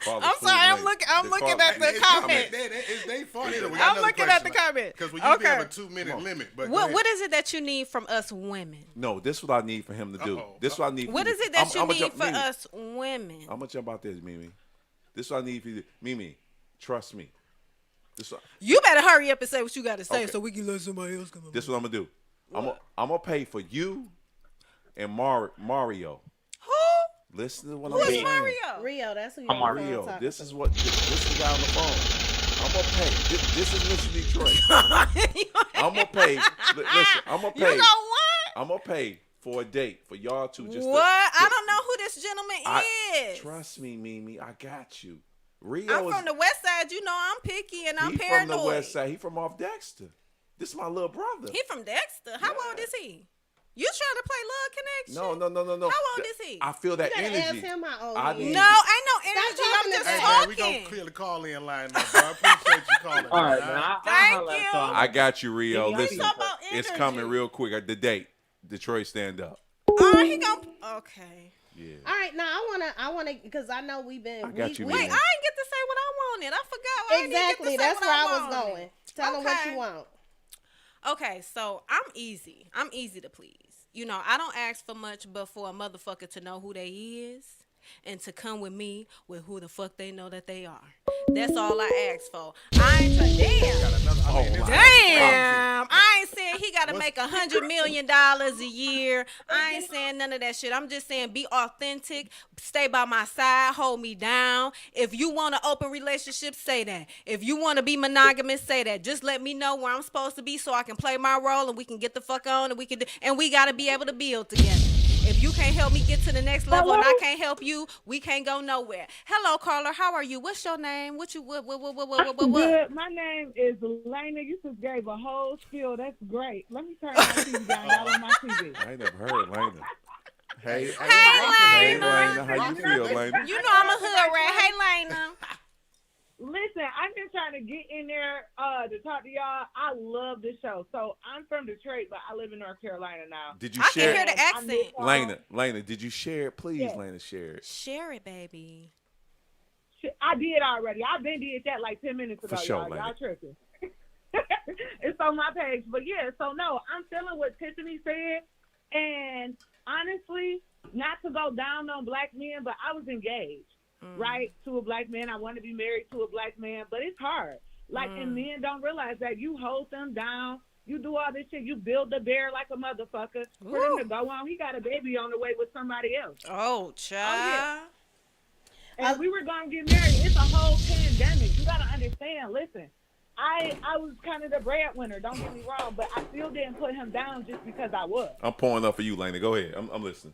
I'm sorry, I'm looking at the comment. It's their fault. I'm looking at the comment. Because we usually have a 2-minute limit. But what is it that you need from us women? No, this is what I need for him to do. This is what I need. What is it that you need for us women? I'm gonna jump out this, Mimi. This is what I need for you. Mimi, trust me. You better hurry up and say what you got to say so we can let somebody else come up. This is what I'm gonna do. I'm gonna pay for you and Mario. Who? Listen to what Who I'm is saying. Mario? Rio, that's who you're I'm Rio. This is the guy on the phone. I'm gonna pay. This is Mr. Detroit. I'm gonna pay. Listen, I'm gonna pay. You know what? I'm gonna pay for a date for y'all two. I don't know who this gentleman is. Trust me, Mimi. I got you. Rio I'm from the west side. You know I'm picky and I'm he paranoid. From the west side. He from off Dexter. This is my little brother. He from Dexter. How old is he? You trying to play Love Connection? No. How old is he? I feel that You gotta energy. ask him how old I he need is. No, ain't no energy. I'm just Hey, talking. man, we gonna clear the call-in line now, bro. I appreciate you calling. All right, man. man. Thank you. I got you, Rio. Yeah, Listen, talk about it's energy. coming real quick. The date. Detroit, stand up. He gonna. Okay. Yeah. All right, now I wanna, because I know we've been. I got you, Wait, I Mimi. ain't get to say what I wanted. I forgot. Exactly, that's where I was wanted. going. Tell them what you want. Okay, so I'm easy. I'm easy to please. You know, I don't ask for much, but for a motherfucker to know who they is and to come with me with who the fuck they know that they are. That's all I ask for. I ain't damn. I ain't saying he gotta make $100 million a year. I ain't saying none of that shit. I'm just saying be authentic, stay by my side, hold me down. If you want an open relationship, say that. If you want to be monogamous, say that. Just let me know where I'm supposed to be so I can play my role and we can get the fuck on and we gotta be able to build together. If you can't help me get to the next level and I can't help you, we can't go nowhere. Hello, caller. How are you? What's your name? What? Good. My name is Lena. You just gave a whole spiel. That's great. Let me turn my TV down. Y'all on my TV. I ain't never heard Lena. Hey, Lena. How you feel, Lena? You know I'm a hood rat. Hey, Lena. Listen, I've been trying to get in there to talk to y'all. I love this show. So I'm from Detroit, but I live in North Carolina now. Did you I share can hear the accent. Lena, did you share it? Please, Yes. Lena, share it. Share it, baby. I did already. I've been did that like 10 minutes ago, For sure, y'all. Lena. Y'all tripping. It's on my page. But yeah, so no, I'm feeling what Tiffany said. And honestly, not to go down on black men, but I was engaged. Right, to a black man. I want to be married to a black man, but it's hard. Like, and men don't realize that you hold them down. You do all this shit. You build the bear like a motherfucker. For him to go on, he got a baby on the way with somebody else. Oh, child. And we were going to get married. It's a whole pandemic. You got to understand. Listen, I was kind of the breadwinner. Don't get me wrong, but I still didn't put him down just because I was. I'm pouring up for you, Lena. Go ahead. I'm listening.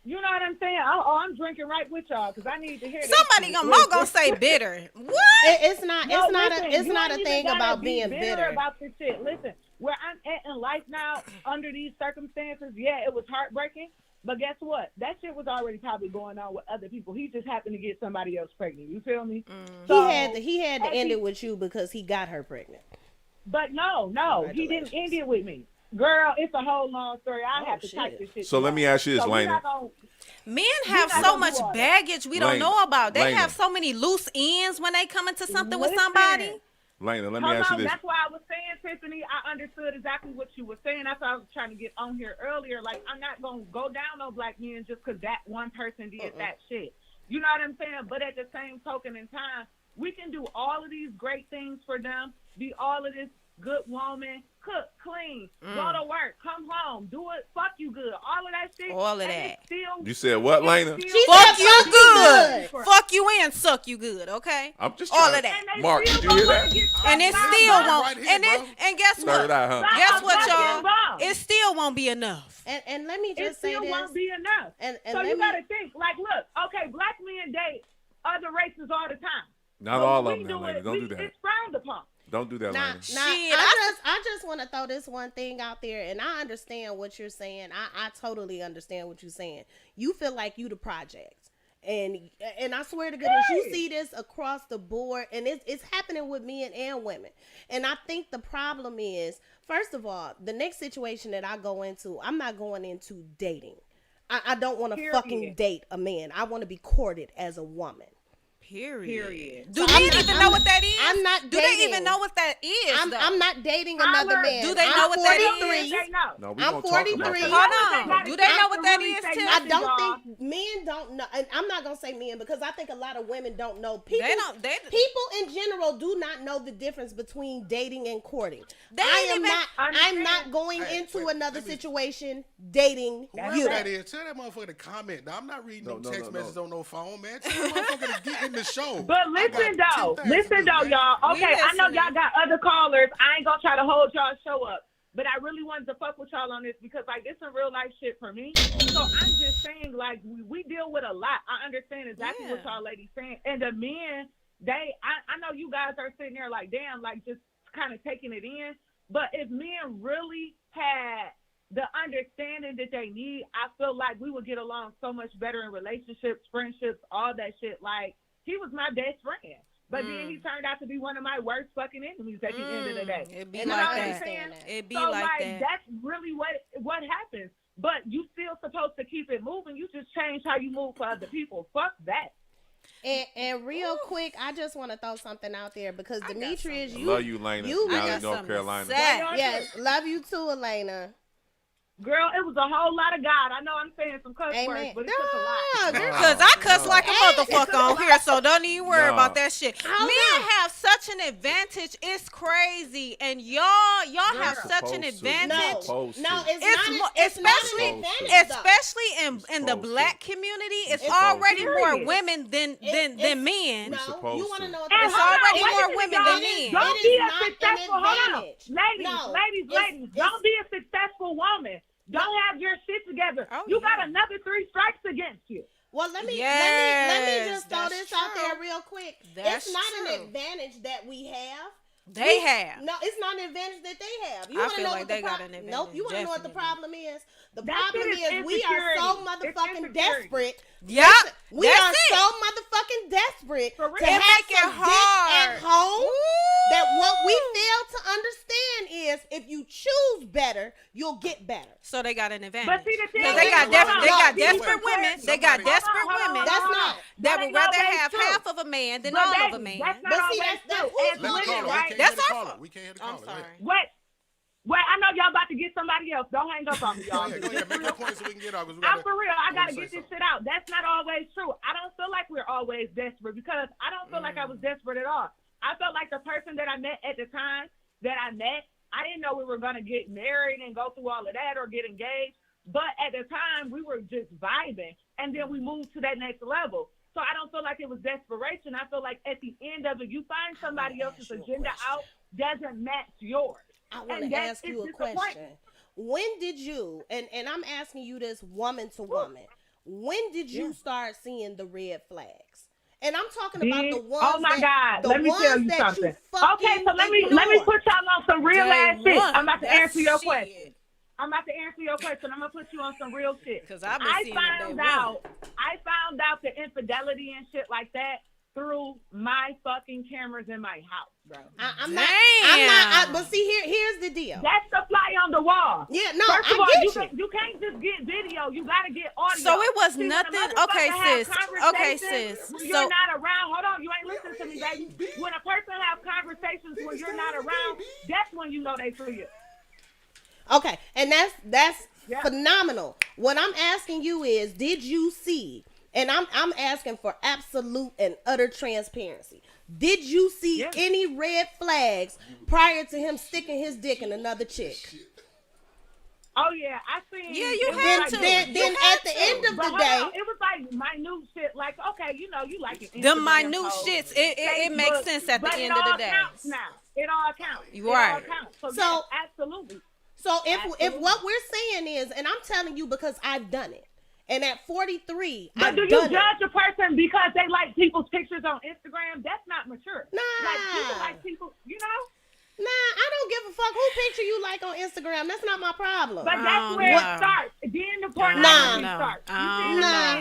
You know what I'm saying? I'm drinking right with y'all because I need to hear this. Somebody gonna say bitter. What? It's not a thing about being bitter about this shit. Listen, where I'm at in life now, under these circumstances, yeah, it was heartbreaking. But guess what? That shit was already probably going on with other people. He just happened to get somebody else pregnant. You feel me? So, he had to end it with you because he got her pregnant. But no, he didn't end it with me. Girl, it's a whole long story. I have to type this shit. So let me ask you this, Lena. Men have so much baggage we don't know about. They Lena. have so many loose ends when they come into something with somebody. Lena, let me ask you this. That's why I was saying, Tiffany, I understood exactly what you were saying. That's why I was trying to get on here earlier. Like, I'm not going to go down on black men just because that one person did that shit. You know what I'm saying? But at the same token in time, we can do all of these great things for them, be all of this good woman, cook, clean, go to work, come home, do it, fuck you good, all of that shit. All of that. You said what, Lena? Fuck you good. Fuck you and suck you good, okay? I'm just all trying of that. Mark, did you hear that? And it still won't. And guess what? Third eye, huh? Guess what, y'all? It still won't be enough. And let me just say this. It still won't be enough. And so you got to think, like, look, okay, black men date other races all the time. Not all of them, now, Lena. Don't do that. It's frowned upon. Don't do that, Lena. I just want to throw this one thing out there, and I understand what you're saying. I totally understand what you're saying. You feel like you the project, And I swear to goodness, you see this across the board, and it's happening with men and women. And I think the problem is, first of all, the next situation that I go into, I'm not going into dating. I don't want to fucking date a man. I want to be courted as a woman. Period. So Do men even know what that is? I'm not Do dating. they even know what that is? I'm not dating another man. Do they know what that is? No, we I'm gonna talk about 43. that. Hold on. Do they know what that is, Tiff? I don't think men don't know, and I'm not gonna say men because I think a lot of women don't know. People in general do not know the difference between dating and courting. I'm not going into another situation dating Whoever you. that is, tell that motherfucker to comment. Now, I'm not reading no text messages on no phone, man. Tell that motherfucker to get in the show. But listen though, y'all. Okay, I know y'all got other callers. I ain't gonna try to hold y'all show up. But I really wanted to fuck with y'all on this because, like, this some real life shit for me. So I'm just saying, like, we deal with a lot. I understand exactly what y'all ladies saying. And the men, I know you guys are sitting there like, damn, like, just kind of taking it in. But if men really had the understanding that they need, I feel like we would get along so much better in relationships, friendships, all that shit. Like, he was my best friend. But then he turned out to be one of my worst fucking enemies at the end of the day. It'd be like that. It'd be like that. That's really what happens. But you still supposed to keep it moving. You just change how you move for other people. Fuck that. And real quick, I just want to throw something out there because Demetrius, I love you, Lena. Down in North Carolina. Yes, love you too, Elena. Girl, it was a whole lot of God. I know I'm saying some cuss words, but it took a lot. Because I cuss like a motherfucker on here, so don't even worry about that shit. Men have such an advantage. It's crazy. And y'all have such an advantage. No, it's not especially in the black community. It's already more women than men. No, you want to know what it's already more women than men. Don't be a successful, hold on. Ladies, don't be a successful woman. Don't have your shit together. You got another 3 strikes against you. Well, let me just throw this out there real quick. It's not an advantage that we have. They have. No, it's not an advantage that they have. You I want to feel know like what they got an advantage. Nope. You want to know what the problem is? The problem shit is we are so motherfucking desperate. Yep. We are so motherfucking desperate to have some dick at home that what we fail to understand is if you choose better, you'll get better. So they got an advantage. But see, the thing Because they got desperate women. They got desperate women. That's not. That would rather have half of a man than all of a man. That's not always true. As women, right? That's our fault. We can't I'm sorry. Wait, I know y'all about to get somebody else. Don't hang up on me, y'all. Go ahead, make your point so we can get off. I'm for real. I got to get this shit out. That's not always true. I don't feel like we're always desperate because I don't feel like I was desperate at all. I felt like the person that I met at the time that I met, I didn't know we were going to get married and go through all of that or get engaged. But at the time, we were just vibing. And then we moved to that next level. So I don't feel like it was desperation. I feel like at the end of it, you find somebody else's agenda out doesn't match yours. I want to ask you a question. When did you, and I'm asking you this woman to woman, when did you start seeing the red flags? And I'm talking about the ones. Oh my God! Let me tell you something. Okay, so let me put y'all on some real ass shit. I'm about to answer your question. I'm about to answer your question. I'm gonna put you on some real shit. Because I found out the infidelity and shit like that through my fucking cameras in my house, bro. I'm not. But see, here's the deal. That's the fly on the wall. Yeah, no, First of all, I get you can't just get video. You gotta get audio. So it was nothing. Okay, sis. When you're not around. Hold on, you ain't listening to me, baby. When a person have conversations when you're not around, that's when you know they for you. Okay, and that's phenomenal. What I'm asking you is, did you see? And I'm asking for absolute and utter transparency. Did you see any red flags prior to him sticking his dick in another chick? Oh yeah, I seen. Yeah, you had to. Then at the end of the day, it was like minute shit. Like, okay, you like it. The minute shits. It makes sense at the end of the day. It all counts. You right. So yes, absolutely. So if what we're saying is, and I'm telling you because I've done it. And at 43, but do you judge a person because they like people's pictures on Instagram? That's not mature. Nah. Like people like people, Nah, I don't give a fuck who picture you like on Instagram. That's not my problem. But that's where it starts. Then the pornography starts.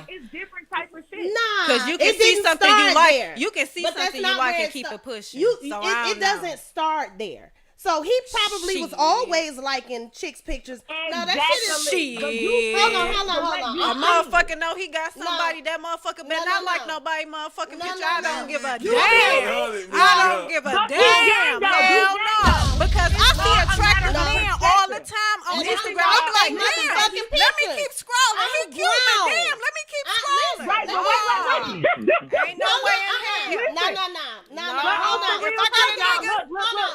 It's different type of shit. Nah, Because you can it see didn't something you start like. there. You can see But that's something you not like where and it keep sta- it pushing. You, So it doesn't start there. So he probably was Shit. always liking chicks' pictures. No, that shit is. Shit. Hold on. A motherfucker know he got somebody. That motherfucker better not like nobody motherfucking picture. I don't give a damn. I don't give a damn. Hell no. Because I see attractive men all the time on Instagram. I'm like, damn, let me keep scrolling. He cute, but damn, let me keep scrolling. Right, but wait. Ain't no way in hell. No. Hold on. If I got a nigga,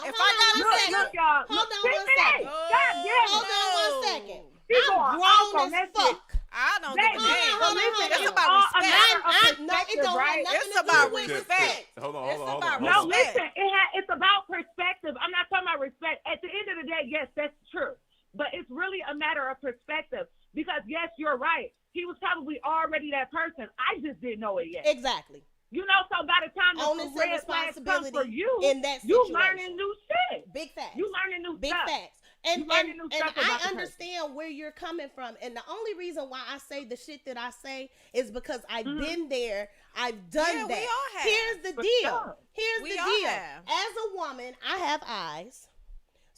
if I got a Look, y'all. hold on one second. God damn. Hold on 1 second. People I'm are grown awesome. as fuck. I don't give a damn. Hold on. It's about respect. No, it don't have nothing It's to about do with respect. respect. Hold on. No, listen. It's about perspective. I'm not talking about respect. At the end of the day, yes, that's true. But it's really a matter of perspective. Because yes, you're right. He was probably already that person. I just didn't know it yet. Exactly. You know, so by the time Onus the and red flags come responsibility for you, in that you situation. learning new shit. Big facts. You learning new Big stuff. facts. And You learning new stuff about the I person. understand where you're coming from. And the only reason why I say the shit that I say is because I've been there. I've done Yeah, that. we all have. Here's the For deal. sure. Here's We the all deal. have. As a woman, I have eyes.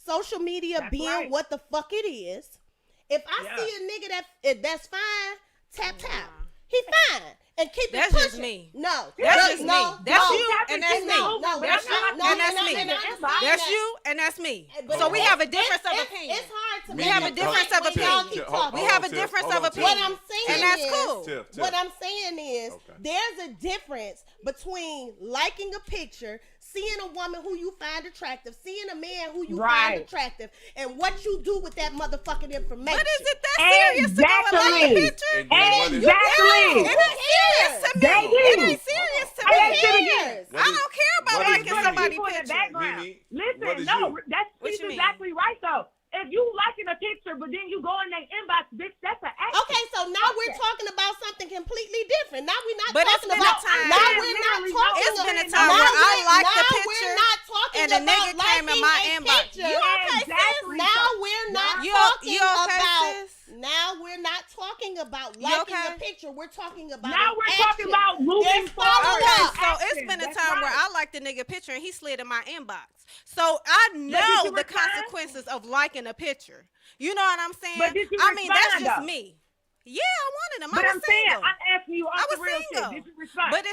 Social media That's being right. what the fuck it is. If I Yeah. see a nigga that's fine, tap. He fine. And keep That's it pushing. just me. No. That's just me. That's no. you and that's me. No, That's you and that's me. That's you and that's me. But So we have a difference of it's- opinion. It's hard to We have a difference of when y'all opinion. keep talking. We have a difference of opinion. What I'm saying And that's is, cool. Tiff. what I'm saying is, there's a difference between liking a picture, seeing a woman who you find attractive, seeing a man who you find attractive, and what you do with that motherfucking information. But is it that serious to go and like a picture? Exactly. It ain't serious to me. It ain't serious to me. I don't care about liking somebody's picture. Listen, no, she's exactly right though. If you liking a picture, but then you go in their inbox, bitch, that's an action. Okay, so now we're talking about something completely different. Now we're not But it's talking been about. a time. Now we're not talking. It's been a about- time now where I we're- liked the now picture we're not talking and a about nigga came in liking my a inbox. picture. You okay, Exactly. sis? Now we're not You talking okay, about. sis? Now we're not talking about You liking okay? a picture. We're talking about. Now an we're action. talking about moving There's forward. follow-up. Okay, so it's been a That's time where right. I liked the nigga picture and he slid in my inbox. So I know you the respond? consequences of liking a picture. You know what I'm saying? But did you I mean, that's respond, just though? me. Yeah, I wanted him. But I I'm was saying, single. I'm asking you I on was the real single. shit. Did you respond? But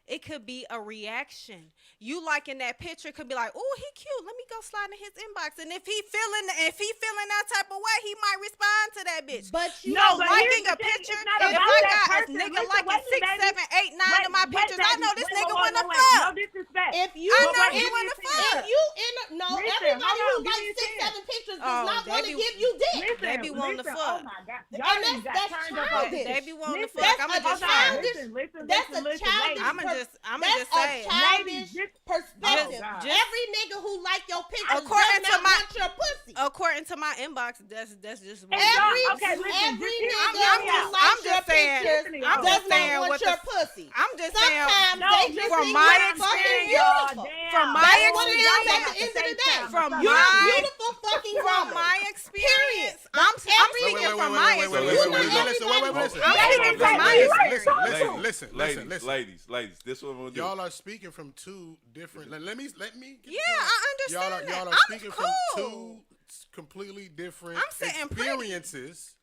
it could be a reaction. You liking that picture could be like, oh, he cute. Let me go slide in his inbox. And if he feeling that type of way, he might respond to that bitch. But you No, know, but liking here's a the thing, picture, it's not if about I that got a person. nigga Listen, liking wait, 6, baby. 7, 8, 9 of my pictures, I know this nigga wanna No fuck. disrespect. if you, I know if, you wanna if fuck. you in a, no, Listen, everybody hold who on, give likes me a 6, chance. 7 pictures does Oh, not they want to be- give you dick. Listen, They be wanting to listen. fuck. Oh my God. And Y'all done got that's turned up. childish. They be wanting to Listen, fuck. I'ma that's just a say. childish. Listen, That's a listen, childish. ladies. I'ma just That's say a it. childish Ladies, just- perspective. Oh, God. Every nigga who like your pictures According does to not my- want your pussy. According to my inbox, that's just what Every Okay, listen, every just hear nigga me out. who I'm likes your just saying- pictures I'm does just saying not want what your the- pussy. I'm just Sometimes saying. they just from think my you're fucking experience- beautiful. From my That's what it is experience- at the end of the day. From You're my- a beautiful fucking From woman. my experience, I'm speaking from my experience. Ladies, this one we'll do. Y'all are speaking from two different. Let me. Get Yeah, I understand Y'all are that. I'm speaking cool. from two completely different I'm sitting pretty. experiences.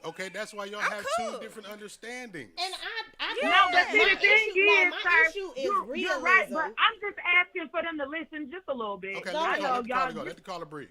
Okay, that's why y'all I'm have cool. two different understandings. And I Yeah. No, but see, my the thing issue, is, my sir, issue is you're realism. right, but I'm just asking for them to listen just a little bit. Okay, Go let ahead. the caller y'all go. Let the caller breathe.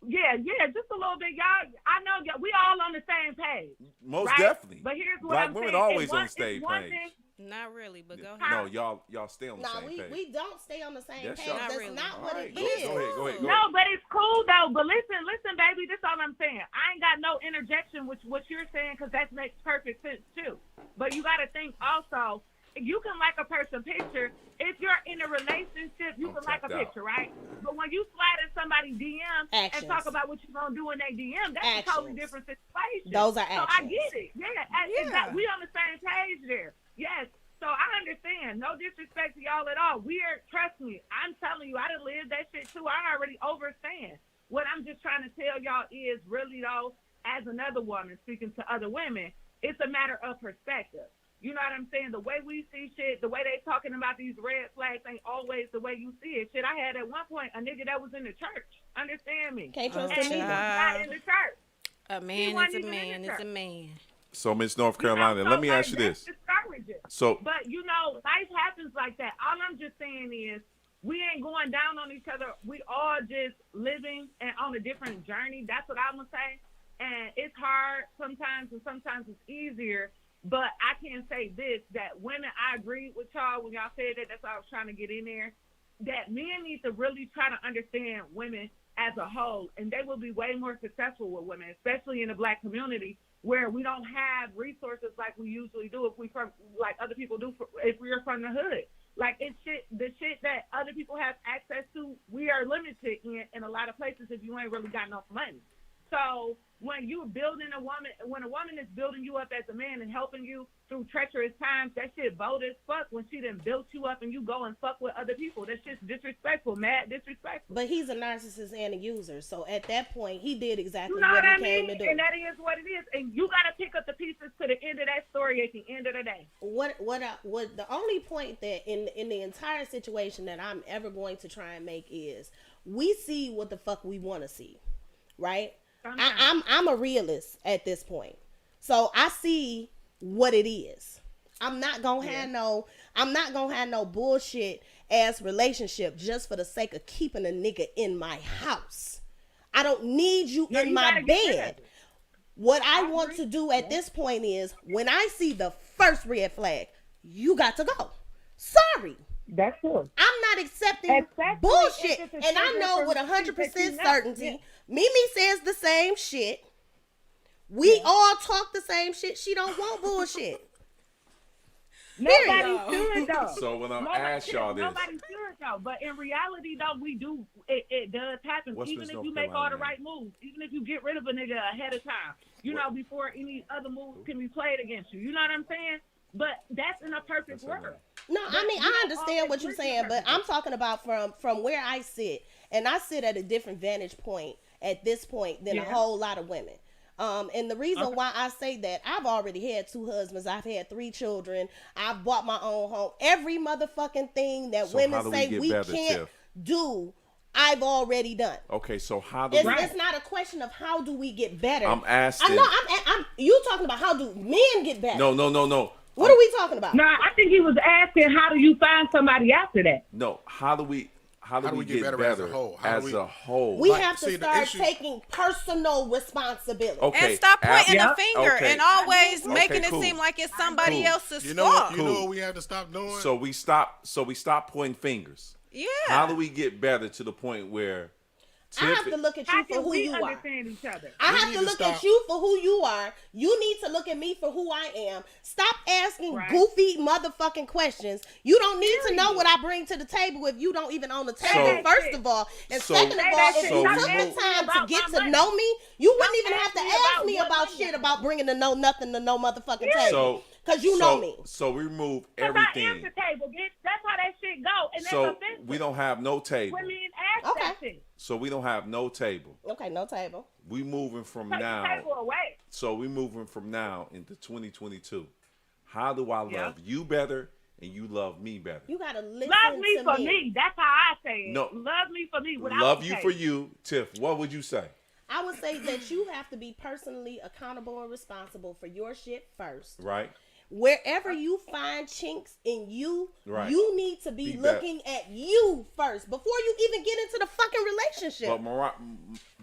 Yeah, just a little bit, y'all. I know we all on the same page. Most right? definitely. But here's what Black I'm women saying. always It's on one- the same it's one page. thing- Not really, but go No, ahead. y'all stay on the Nah, same page. we don't stay on the same Yes, page. y'all- Not That's really. not what Alright, it go is. ahead. No, but it's cool though. But listen, baby. This is all I'm saying. I ain't got no interjection with what you're saying because that makes perfect sense too. But you got to think also. You can like a person's picture if you're in a relationship. You can like a tapped out. picture, right? But when you slide in somebody's DM Actions. and talk about what you're gonna do in their DM, that's a totally Actions. different situation. Those are So I actions. get it. Yeah. We on the same page there. Yes. So I understand. No disrespect to y'all at all. Trust me. I'm telling you, I done lived that shit too. I already understand. What I'm just trying to tell y'all is really though, as another woman speaking to other women, it's a matter of perspective. You know what I'm saying? The way we see shit, the way they talking about these red flags ain't always the way you see it. Shit, I had at one point a nigga that was in the church. Understand me? Can't trust and him he was either. not in the church. A man is a man is a man. So, Miss North Carolina, let me ask you this. So, but you know, life happens like that. All I'm just saying is, we ain't going down on each other. We all just living and on a different journey. That's what I'm gonna say. And it's hard sometimes, and sometimes it's easier. But I can say this: that women, I agree with y'all when y'all said that. That's why I was trying to get in there. That men need to really try to understand women as a whole, and they will be way more successful with women, especially in the Black community, where we don't have resources like we usually do if we from like other people do if we're from the hood. Like the shit that other people have access to, we are limited in a lot of places if you ain't really got enough money. So when you building a woman, when a woman is building you up as a man and helping you through treacherous times, that shit bold as fuck when she done built you up and you go and fuck with other people. That's just disrespectful, mad disrespectful. But he's a narcissist and a user, so at that point, he did exactly you know what he came to do. And that is what it is. And you got to pick up the pieces to the end of that story at the end of the day. What the only point that in the entire situation that I'm ever going to try and make is we see what the fuck we want to see, right? I'm a realist at this point, so I see what it is. I'm not gonna have no bullshit ass relationship just for the sake of keeping a nigga in my house. I don't need you in my bed. What I want to do at this point is when I see the first red flag, you got to go. Sorry. That's true. I'm not accepting bullshit. And I know with 100% certainty, Mimi says the same shit. We all talk the same shit. She don't want bullshit. Nobody should though. So when I ask y'all this, nobody should though. But in reality though, we do. It does happen. Even if you make all the right moves, even if you get rid of a nigga ahead of time, you know, before any other moves can be played against you. You know what I'm saying? But that's in a perfect world. No, I mean, I understand what you're saying, but I'm talking about from where I sit, and I sit at a different vantage point at this point than a whole lot of women. And the reason why I say that, I've already had 2 husbands. I've had 3 children. I've bought my own home. Every motherfucking thing that women say we can't do, I've already done. Okay, so how do it's not a question of how do we get better. I'm asking. I'm you talking about how do men get better? No. What are we talking about? No, I think he was asking how do you find somebody after that? No, how do we get better as a whole? We have to start taking personal responsibility. Okay. And stop pointing the finger and always making it seem like it's somebody else's fault. You know what we have to stop doing? So we stop pointing fingers. Yeah. How do we get better to the point where I have to look at you for who you are. Each other? I have to look at you for who you are. You need to look at me for who I am. Stop asking goofy motherfucking questions. You don't need to know what I bring to the table if you don't even own the table, first of all. And second of all, if you took the time to get to know me, you wouldn't even have to ask me about shit about bringing the know nothing to no motherfucking table. Because you know me. So we remove everything. I am the table, bitch. That's how that shit go. And that's offensive. We don't have no table. Women ask that shit. So we don't have no table. Okay, no table. We moving from Take now. The table away. So we moving from now into 2022. How do I love you better and you love me better? You gotta listen love me to for me. That's how I say it. No, love me for me. Without love you for you, Tiff. What would you say? I would say that you have to be personally accountable and responsible for your shit first. Right. Wherever you find chinks in you, you need to be looking at you first before you even get into the fucking relationship.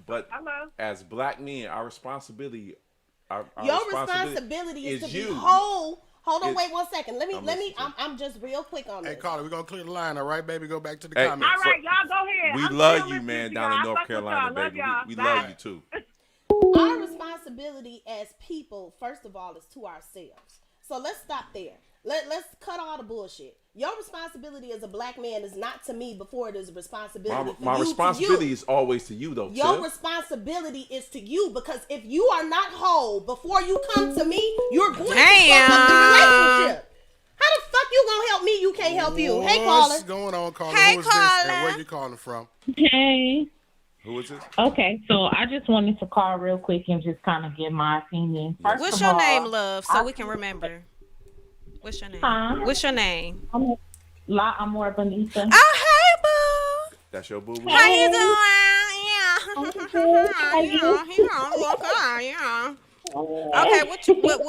But as black men, our responsibility, your responsibility is to be whole. Hold on, wait 1 second. Let me. I'm just real quick on this. Hey, Carter, we're gonna clear the line, all right, baby? Go back to the comments. All right, y'all go ahead. We love you, man, down in North Carolina, baby. We love you too. Our responsibility as people, first of all, is to ourselves. So let's stop there. Let's cut all the bullshit. Your responsibility as a black man is not to me before it is a responsibility for my you responsibility is always to you, though. Your responsibility is to you because if you are not whole before you come to me, you're going to fuck up the relationship. How the fuck you gonna help me? You can't help you. Hey, caller. What's going on, caller? Hey, Who is caller. this and where you calling from? Hey. Who is this? Okay, so I just wanted to call real quick and just kind of give my opinion. First What's of your all, name, love, so we can remember? What's your name? What's your name? I'm La Amor Bonita. Oh, hey, boo. That's your boo boo. How you doing? Yeah. How you? Yeah. Okay,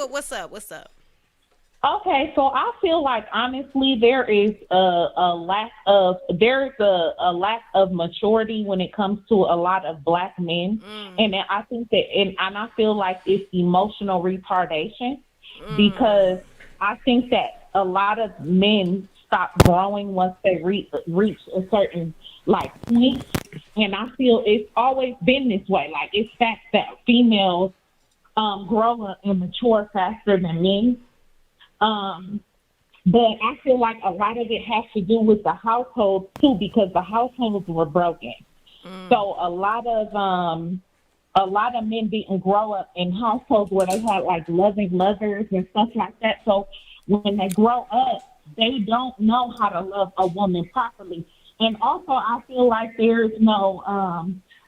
what's up? What's up? Okay, so I feel like honestly there is a lack of maturity when it comes to a lot of black men, and I think that and I feel like it's emotional retardation because I think that a lot of men stop growing once they reach a certain like point, and I feel it's always been this way. Like it's fact that females grow and mature faster than men. But I feel like a lot of it has to do with the household too, because the households were broken. So a lot of men didn't grow up in households where they had like loving mothers and stuff like that. So when they grow up, they don't know how to love a woman properly. And also I feel like there's no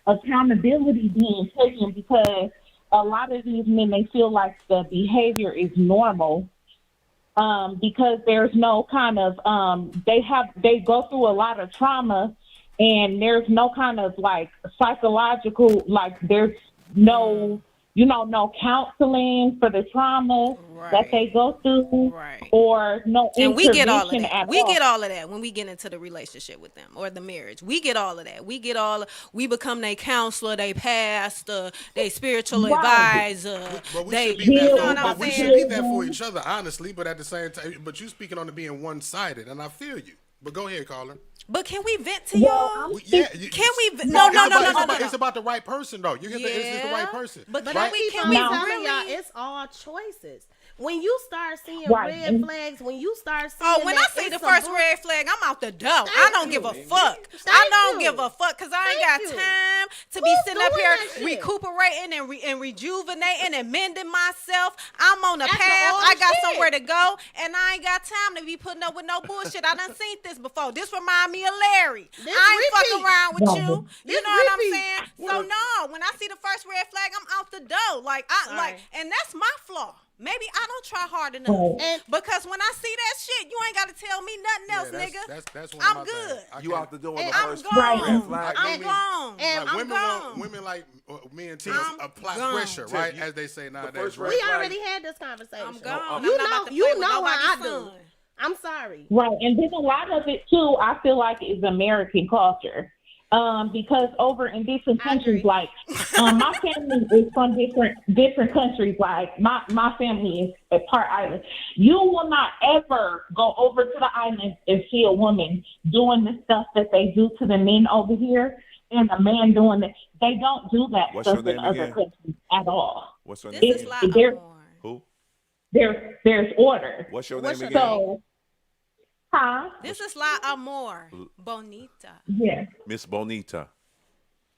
accountability being taken because a lot of these men, they feel like the behavior is normal. Because there's no kind of they go through a lot of trauma and there's no kind of like psychological, like there's no no counseling for the trauma that they go through, or no and we get all of intervention that. at We all. get all of that when we get into the relationship with them or the marriage. We get all of that. We become their counselor, their pastor, their spiritual advisor. But we they, should be there. you know what I'm We saying? should be there for each other, honestly. But at the same time, but you speaking on it being one-sided, and I feel you. But go ahead, caller. But can we vent to y'all? Yeah, Can we? No. It's about the right person, though. You get it's the right person. But I can keep we on telling really? y'all, it's all choices. When you start seeing Right. red flags, when you start seeing Oh, when I that see it's the some first red flag, I'm out the door. I Thank don't you. give a fuck. I Thank don't you. give a fuck because I ain't Thank got you. time to be Who's sitting up doing here that shit? recuperating and rejuvenating and mending myself. I'm on a After path. all I the got shit. somewhere to go, and I ain't got time to be putting up with no bullshit. I done seen this before. This remind me of Larry. This I ain't fucking repeat. around with you. You This know what I'm repeat. saying? So no, when I see the first red flag, I'm out the door. And that's my flaw. Maybe I don't try hard enough. And- Because when I see that shit, you ain't got to tell me nothing else, nigga. That's one I'm of my good. things. You out the door with the I'm first gone. red flag. I'm gone. And Like I'm women gone. want women like me and Tiff I'm apply gone. pressure, right? Tiff, As they say nowadays. first right? red We flag. already had this conversation. I'm gone. You I'm not about to you play with know how I nobody's do. son. I'm sorry. Right, and then a lot of it too, I feel like is American culture. Because over in different countries, like my family is from different countries. Like my family is a part island. You will not ever go over to the island and see a woman doing the stuff that they do to the men over here, and a man doing it. They don't do that What's stuff your in name other again? countries at all. What's your This name is again? like There- Who? There's order. What's your What's name your again? So, huh? This is La Amor Bonita. Yes. Miss Bonita.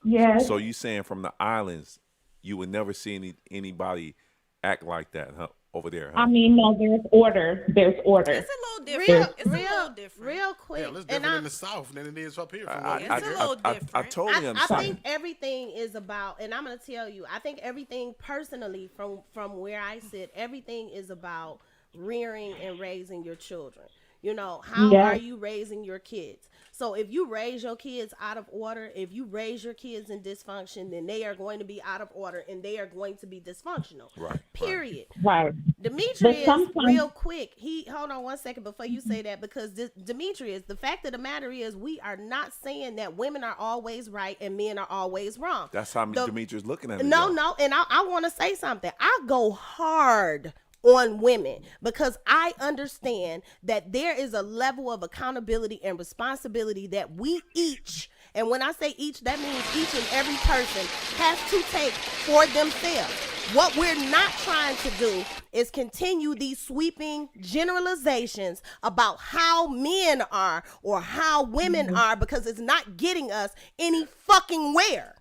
Yes. So you saying from the islands, you would never see anybody act like that, huh? Over there, huh? I mean, no, there's order. There's order. It's a little different. It's a little different. Real quick. Yeah, it's and different in the South than it is up here. From It's a little I different. totally I understand. think everything is about, and I'm gonna tell you, I think everything personally from where I sit, everything is about rearing and raising your children. You know, how Yeah. are you raising your kids? So if you raise your kids out of order, if you raise your kids in dysfunction, then they are going to be out of order and they are going to be dysfunctional. Right. Period. Right. Demetrius, sometimes- real quick, hold on one second before you say that, because Demetrius, the fact of the matter is, we are not saying that women are always right and men are always wrong. That's how Demetrius looking at it. No, though. no, and I want to say something. I go hard on women because I understand that there is a level of accountability and responsibility that we each, and when I say each, that means each and every person has to take for themselves. What we're not trying to do is continue these sweeping generalizations about how men are or how women are, because it's not getting us any fucking where.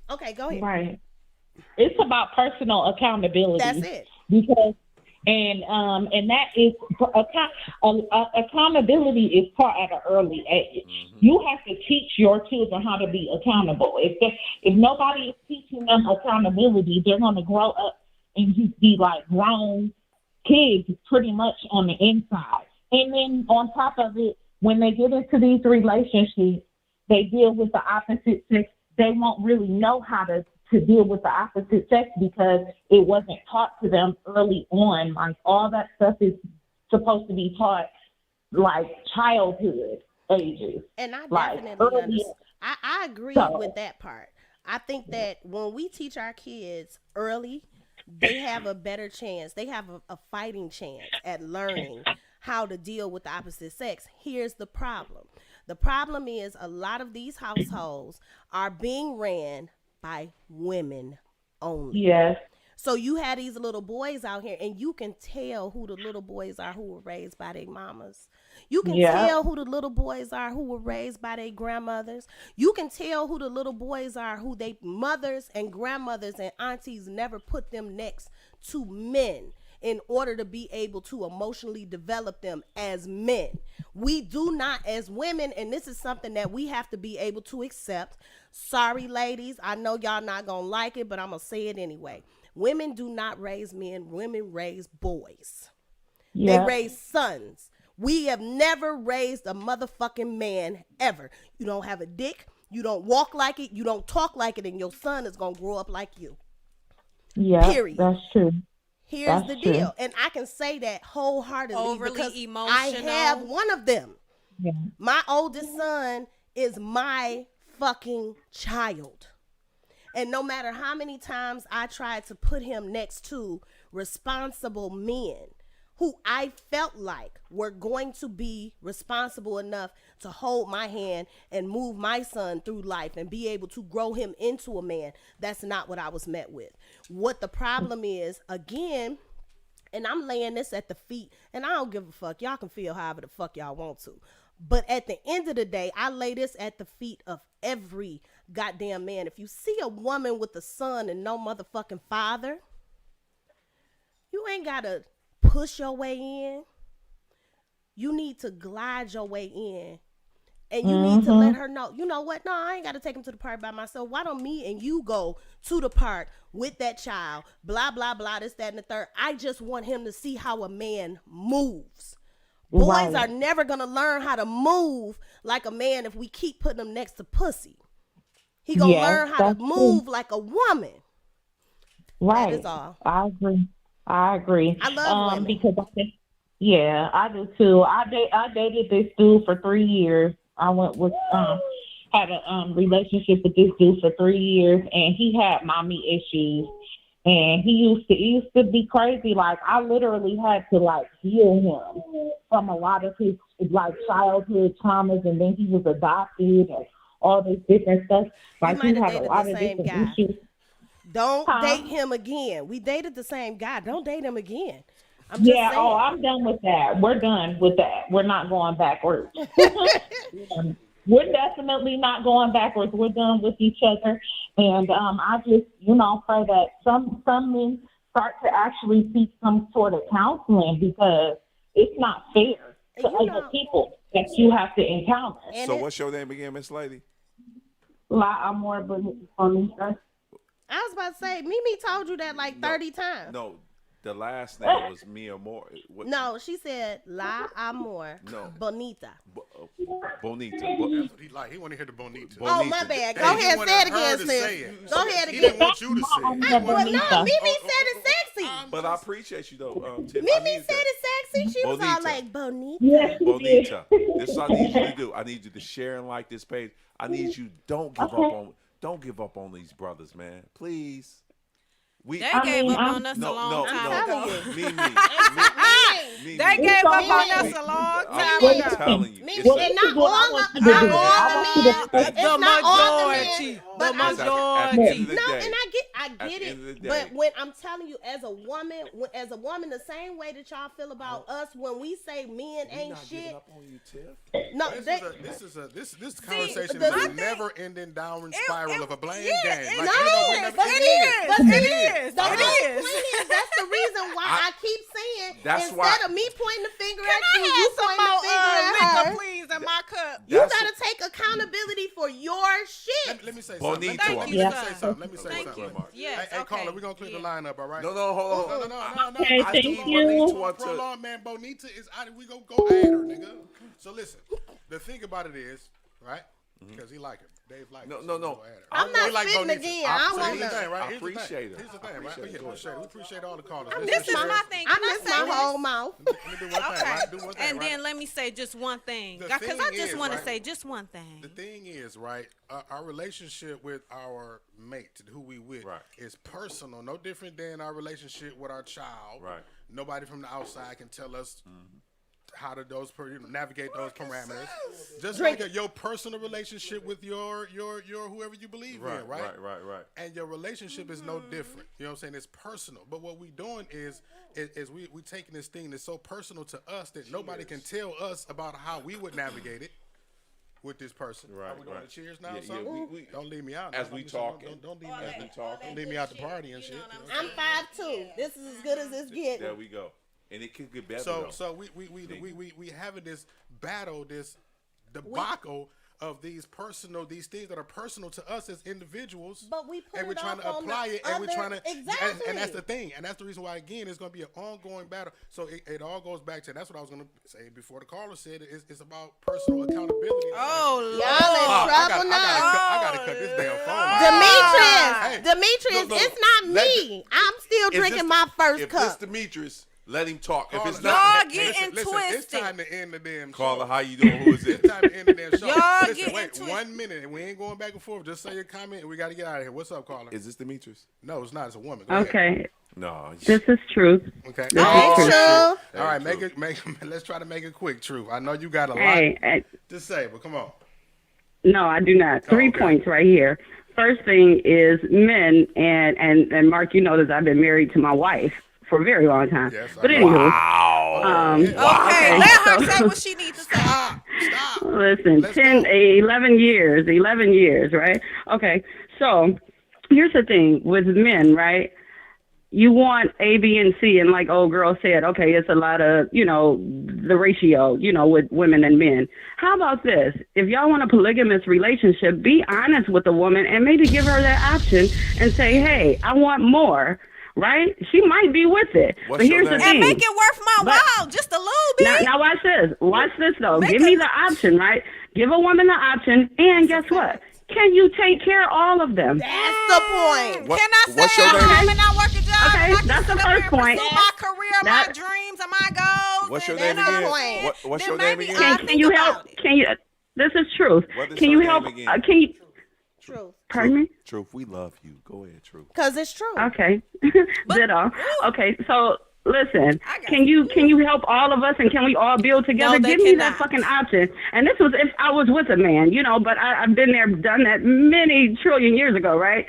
Okay, go ahead. Right. It's about personal accountability. That's it. And that is accountability is taught at an early age. You have to teach your children how to be accountable. If nobody is teaching them accountability, they're going to grow up and just be like grown kids pretty much on the inside. And then on top of it, when they get into these relationships, they deal with the opposite sex. They won't really know how to deal with the opposite sex because it wasn't taught to them early on. Like all that stuff is supposed to be taught like childhood ages. And I like definitely understand. I agree with that part. I think that when we teach our kids early, they have a better chance. They have a fighting chance at learning how to deal with the opposite sex. Here's the problem. The problem is a lot of these households are being ran by women only. Yes. So you have these little boys out here, and you can tell who the little boys are who were raised by their mamas. You can tell who the little boys are who were raised by their grandmothers. You can tell who the little boys are who their mothers and grandmothers and aunties never put them next to men in order to be able to emotionally develop them as men. We do not as women, and this is something that we have to be able to accept. Sorry, ladies, I know y'all not gonna like it, but I'm gonna say it anyway. Women do not raise men, women raise boys. They raise sons. We have never raised a motherfucking man ever. You don't have a dick, you don't walk like it, you don't talk like it, and your son is gonna grow up like you. Yeah, period. That's true. Here's the deal, and I can say that wholeheartedly because I have one of them. Yeah. My oldest son is my fucking child. And no matter how many times I tried to put him next to responsible men who I felt like were going to be responsible enough to hold my hand and move my son through life and be able to grow him into a man, that's not what I was met with. What the problem is, again, and I'm laying this at the feet, and I don't give a fuck. Y'all can feel however the fuck y'all want to. But at the end of the day, I lay this at the feet of every goddamn man. If you see a woman with a son and no motherfucking father, you ain't gotta push your way in. You need to glide your way in. And you need to let her know, you know what? No, I ain't got to take him to the park by myself. Why don't me and you go to the park with that child? Blah, blah, blah, this, that, and the third. I just want him to see how a man moves. Boys are never going to learn how to move like a man if we keep putting them next to pussy. He going to learn how to move like a woman. Right. That is all. I agree. I love women. Because I do too. I dated this dude for 3 years. I went with had a relationship with this dude for 3 years, and he had mommy issues. And he used to be crazy. Like I literally had to like heal him from a lot of his like childhood traumas, and then he was adopted and all this different stuff. Like he had a lot of different issues. Don't date him again. We dated the same guy. Don't date him again. I'm just saying. I'm done with that. We're done with that. We're not going backwards. We're definitely not going backwards. We're done with each other. And I just, pray that some men start to actually seek some sort of counseling because it's not fair to other people that you have to encounter. So what's your name again, Miss Lady? La Amor Bonita. I was about to say, Mimi told you that like 30 times. No, the last name was Mia Moore. No, she said La Amor Bonita. Bonita. That's what he like. He want to hear the Bonita. Oh, my bad. Go ahead, say it again, sis. Go ahead again. He didn't want you to say it. Well, no, Mimi said it sexy. But I appreciate you, though, Tiff. Mimi said it sexy. She was all like, Bonita. Yes, Bonita. This is what I need you to do. I need you to share and like this page. I need you don't give up on these brothers, man. Please. They gave up on us a long time ago. Me. They gave up on us a long time ago. I'm telling you. And not all the men. The majority. The majority. No, and I get it. But when I'm telling you, as a woman, the same way that y'all feel about us when we say men ain't shit. No, this conversation is a never-ending downward spiral of a blame game. But it is. thing is, that's the reason why I keep saying, That's instead why- of me pointing the finger Can at you, I you have some pointing the finger more at liquor, her. please, in my cup? You That's- gotta take accountability for your shit. Let me say something. Bonito. Let me say something. Let me say Thank something. you. Yes, Hey, okay. caller, we're gonna clear the line up, all right? No, hold on. No. Okay, I thank need you. Bonito to- Prolong, man. Bonita is out. We gonna go at her, nigga. So listen, the thing about it is, right? Because he like it. Dave like it. No. So we go at her. I'm not He like spitting Bonita. again. I So want here's the to. thing, right? I Here's the thing. appreciate her. Here's the thing, right? Appreciate Yeah, it. we appreciate all the callers. This is my thing. I Can miss say my this? whole mouth. Let me do one thing, Okay. right? Do one thing, And right? then let me say just one thing. The Because thing I just is, want to right? say just one thing. The thing is, right, our relationship with our mate, who we with, Right. is personal. No different than our relationship with our child. Right. Nobody from the outside can tell us how to navigate those parameters. Just like your personal relationship with your whoever you believe in, right? Right. And your relationship is no different. You know what I'm saying? It's personal. But what we doing is we taking this thing that's so personal to us that nobody can tell us about how we would navigate it with this person. Right, Are we going right. to cheers now? Yeah, or something? we- don't leave me out. as now. we Don't- don't- talking. Don't leave me As out. we talking. Don't leave me out the party and shit. I'm 5'2". This is as good as it's getting. There we go. And it could get better. So we having this battle, this debacle of these things that are personal to us as individuals. But we put and we're it trying off to on apply the it, and we're trying to Exactly. and that's the thing, and that's the reason why again it's going to be an ongoing battle. So it all goes back to that's what I was going to say before the caller said it's about personal accountability. Oh, Y'all in trouble now. I gotta cut this damn phone. Demetrius, No, it's not let me. I'm still If this- drinking my first If cup. it's Demetrius, let him talk. If it's Y'all not, getting Listen, it's twisted. time to end the damn show. caller, how you doing? Who is it? It's time to end the damn show. Y'all Listen, getting wait twisted. 1 minute, and we ain't going back and forth. Just say your comment, and we got to get out of here. What's up, caller? Is this Demetrius? No, it's not. It's a woman. Go ahead. Okay, No. this is truth. Okay. Hey, True. All right, let's try to make it quick, True. I know you got a lot Hey, to say, but come on. no, I do not. Three okay. points right here. First thing is men, and Mark, you know this. I've been married to my wife for a very long time. Yes, I but know. anywho, Okay, let her so- say what she needs to say. Stop. listen, Let's 11 years, right? Okay, so here's the thing with men, right? You want A, B, and C, and like old girl said, okay, it's a lot of, the ratio, with women and men. How about this? If y'all want a polygamous relationship, be honest with the woman and maybe give her that option and say, hey, I want more, right? She might be with it. What's but your here's the name? thing. And make it worth my while, just a little bit. Now watch this. Watch this, though. Give me the option, right? Give a woman the option, and guess what? Can you take care of all of them? That's the point. What- Can I what's say your I'm name? women not work a job? Okay, and I can that's the sit up first here and point. pursue my career, my That- dreams, and my goals. What's your and name then again? I'm What's then your name maybe again? I'll Can think you about help? it. Can you? This is truth. What is Can her you name help? again? Can you? True. Pardon me? Truth, we love you. Go ahead, Truth. Because it's true. Okay. Ditto. Okay, so listen, I got can you help all of us and can we all build together? No, they Give me that cannot. fucking option. And this was if I was with a man, but I've been there, done that many trillion years ago, right?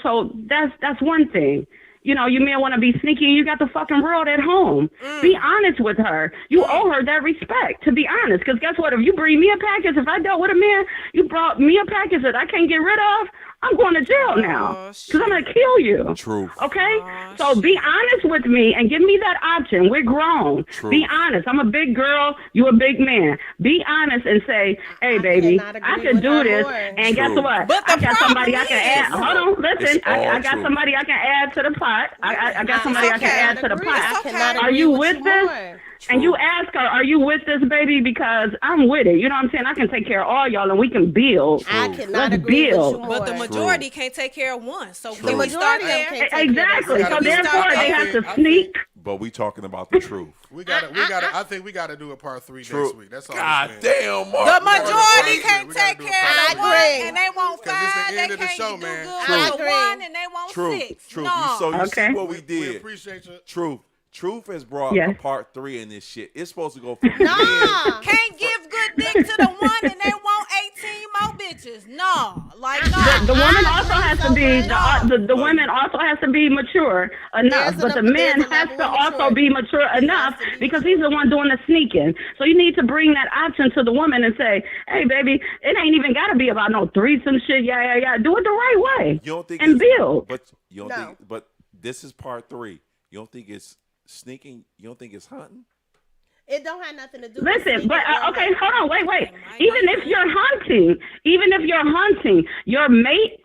So that's one thing. You may want to be sneaky. You got the fucking world at home. Be honest with her. You owe her that respect, to be honest. Because guess what? If you bring me a package, if I dealt with a man, you brought me a package that I can't get rid of, I'm going to jail now. Because I'm going to kill you. Truth. Okay? So be honest with me and give me that option. We're grown. True. Be honest. I'm a big girl. You a big man. Be honest and say, hey, baby, cannot agree I could with do her this. more. And guess True. what? But the I got somebody I can add. problem Hold on. Listen. It's all I got true. somebody I can add to the pot. I got somebody I can okay. add to the Agree. pot. I cannot Are agree you with with you this? more. And you ask her, are you with this, baby? Because I'm with it. You know what I'm saying? I can take care of all y'all and we can build. I cannot Let's agree build. with you more. But the majority can't take care of one. So True. can we start majority of them there? can't take care of Exactly. gotta So do- therefore, they have to I sneak. But we talking about the truth. I think we gotta do a part 3 True. next week. That's all. God I'm saying. damn, Mark. The majority We can't gotta take do a care I of one, agree. and they want 'Cause it's the five. end They of the can't show, do man. good True. with Agree. one, and they want Truth. six. Truth. No. So you Okay. see what we We did. appreciate you. Truth has brought Yes. a part 3 in this shit. It's supposed to go from Nah. Can't give good dick to the one, and they want 18 more bitches. No, like no. The woman also agree has so to be much. the women also has to be mature enough, There's but the there's man a has level to of also maturity. be mature enough to be because he's the one doing the sneaking. So you need to bring that option to the woman and say, "Hey, baby, it ain't even got to be about no threesome shit. Yeah. Do it the right way You don't think and it's- build." But you don't No. think but This is part 3. You don't think it's sneaking? You don't think it's hunting? It don't have nothing to do. Listen, but okay, hold on, wait. Even if you're hunting, your mate.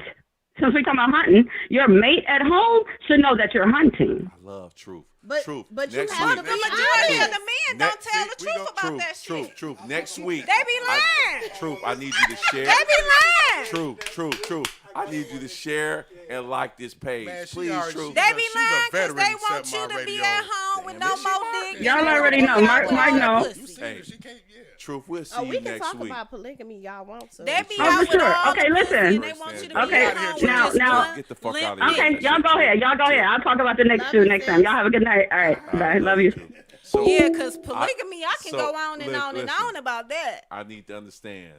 Since we're talking about hunting, your mate at home should know that you're hunting. I love truth. But truth. you have Next to week. be The majority honest. of the men don't tell the truth about that shit. Truth. Next week. They be lying. Truth. I need you to share. They be lying. Truth. I need you to share and like this page. Man, she Please, already- Truth. They be She's a lying because veteran they in want 7 you to Mile be Radio. at home with no more dick. Y'all already know. Mike know. You seen Hey. her, she can't, yeah. Truth. We'll see Oh, you we can next talk week. about polygamy. Y'all want to? They be Oh, out for with sure. all Okay, the pussy listen. and they want you to be Okay, at home with now- this now- one Get the fuck limp out of here. dick. Okay, y'all go ahead. I'll talk about the next two next time. Y'all have a good night. All right, bye. Love you. So, Yeah, because polygamy, I can so, go on and on and listen. on about that. I need to understand.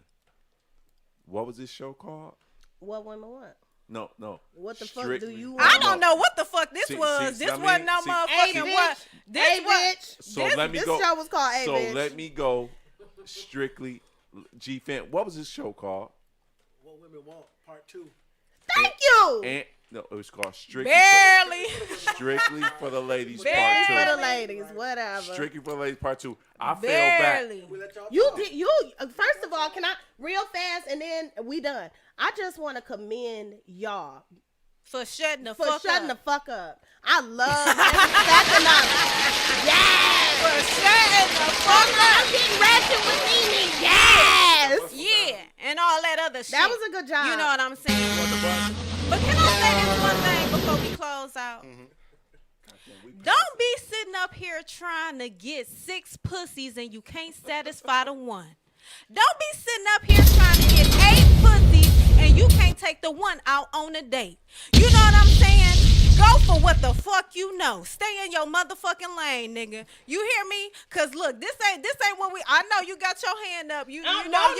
What was this show called? What women want? No. What the fuck Strictly- do you I want? don't know what the fuck this See, was. see, This I mean, wasn't no see- Hey, motherfucking bitch. what. This Hey, was. bitch. So let me This go. show was called Hey, So Bitch. let me go. Strictly G Fant. What was this show called? What women want, part 2. Thank you. And no, it was called Strictly. Barely. Strictly for the ladies, For part the 2. ladies, whatever. Strictly for the ladies, part 2. I fell back. Barely. You first of all, can I real fast and then we done. I just want to commend y'all For shutting the for fuck shutting up. the fuck up. I love stacking up. Yes. For shutting the fuck I'm up. getting ratchet with Mimi. Yes. Yeah, and all that other shit. That was a good job. You know what I'm saying? But can I say this one thing before we close out? Don't be sitting up here trying to get 6 pussies and you can't satisfy the one. Don't be sitting up here trying to get 8 pussies and you can't take the one out on a date. You know what I'm saying? Go for what the fuck you know. Stay in your motherfucking lane, nigga. You hear me? Cause look, this ain't what we. I know you got your hand up. You know. No.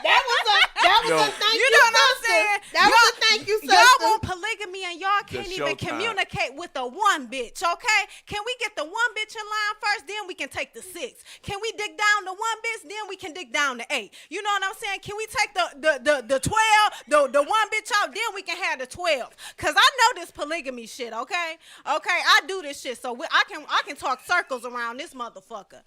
That was Yo. a thank you. You know what I'm sister. saying? That was a thank you, sister. Y'all want polygamy and y'all can't even showtime. communicate with the one bitch, okay? Can we get the one bitch in line first, then we can take the 6? Can we dig down the one bitch, then we can dig down the 8? You know what I'm saying? Can we take the 12, the one bitch out, then we can have the 12? Cause I know this polygamy shit, okay? Okay, I do this shit, so I can talk circles around this motherfucker.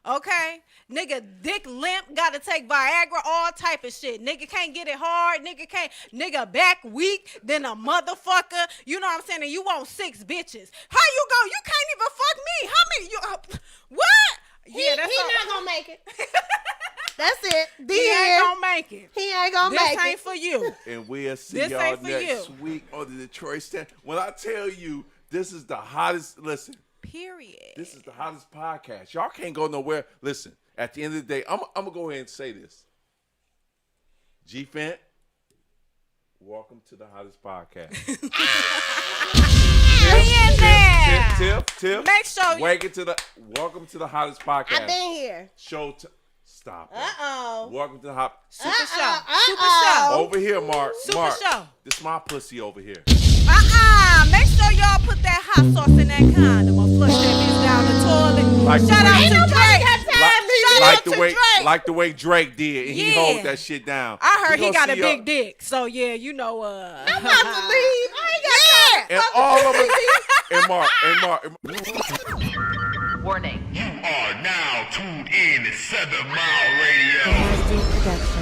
Okay, nigga, dick limp, gotta take Viagra, all type of shit. Nigga can't get it hard. Nigga back weak than a motherfucker. You know what I'm saying? And you want 6 bitches. How you go? You can't even fuck me. How many? What? He not gonna make it. That's it. He ain't gonna make it. He ain't gonna This make it. ain't for you. And we'll see This y'all ain't for next you. week on the Detroit Stand. When I tell you this is the hottest, listen, Period. this is the hottest podcast. Y'all can't go nowhere. Listen, at the end of the day, I'm gonna go ahead and say this. G Fant, welcome to the hottest podcast. We in there. Tiff, Make sure you- welcome to the hottest podcast. I've been here. Stop it. Uh-oh. Welcome to the hot. Super show. Super Uh-oh. show. Over here, Mark. Super Mark, show. this my pussy over here. Make sure y'all put that hot sauce in that condom or flush that bitch down the toilet. Like Shout the out way- to Drake. Like the way Drake did, and he Yeah. holds that shit down. I heard We he gonna got a see big dick. So yeah, you know I'm about to leave. I ain't got And all of us, and Mark. Warning. You are now tuned in to 7 Mile Radio. Production.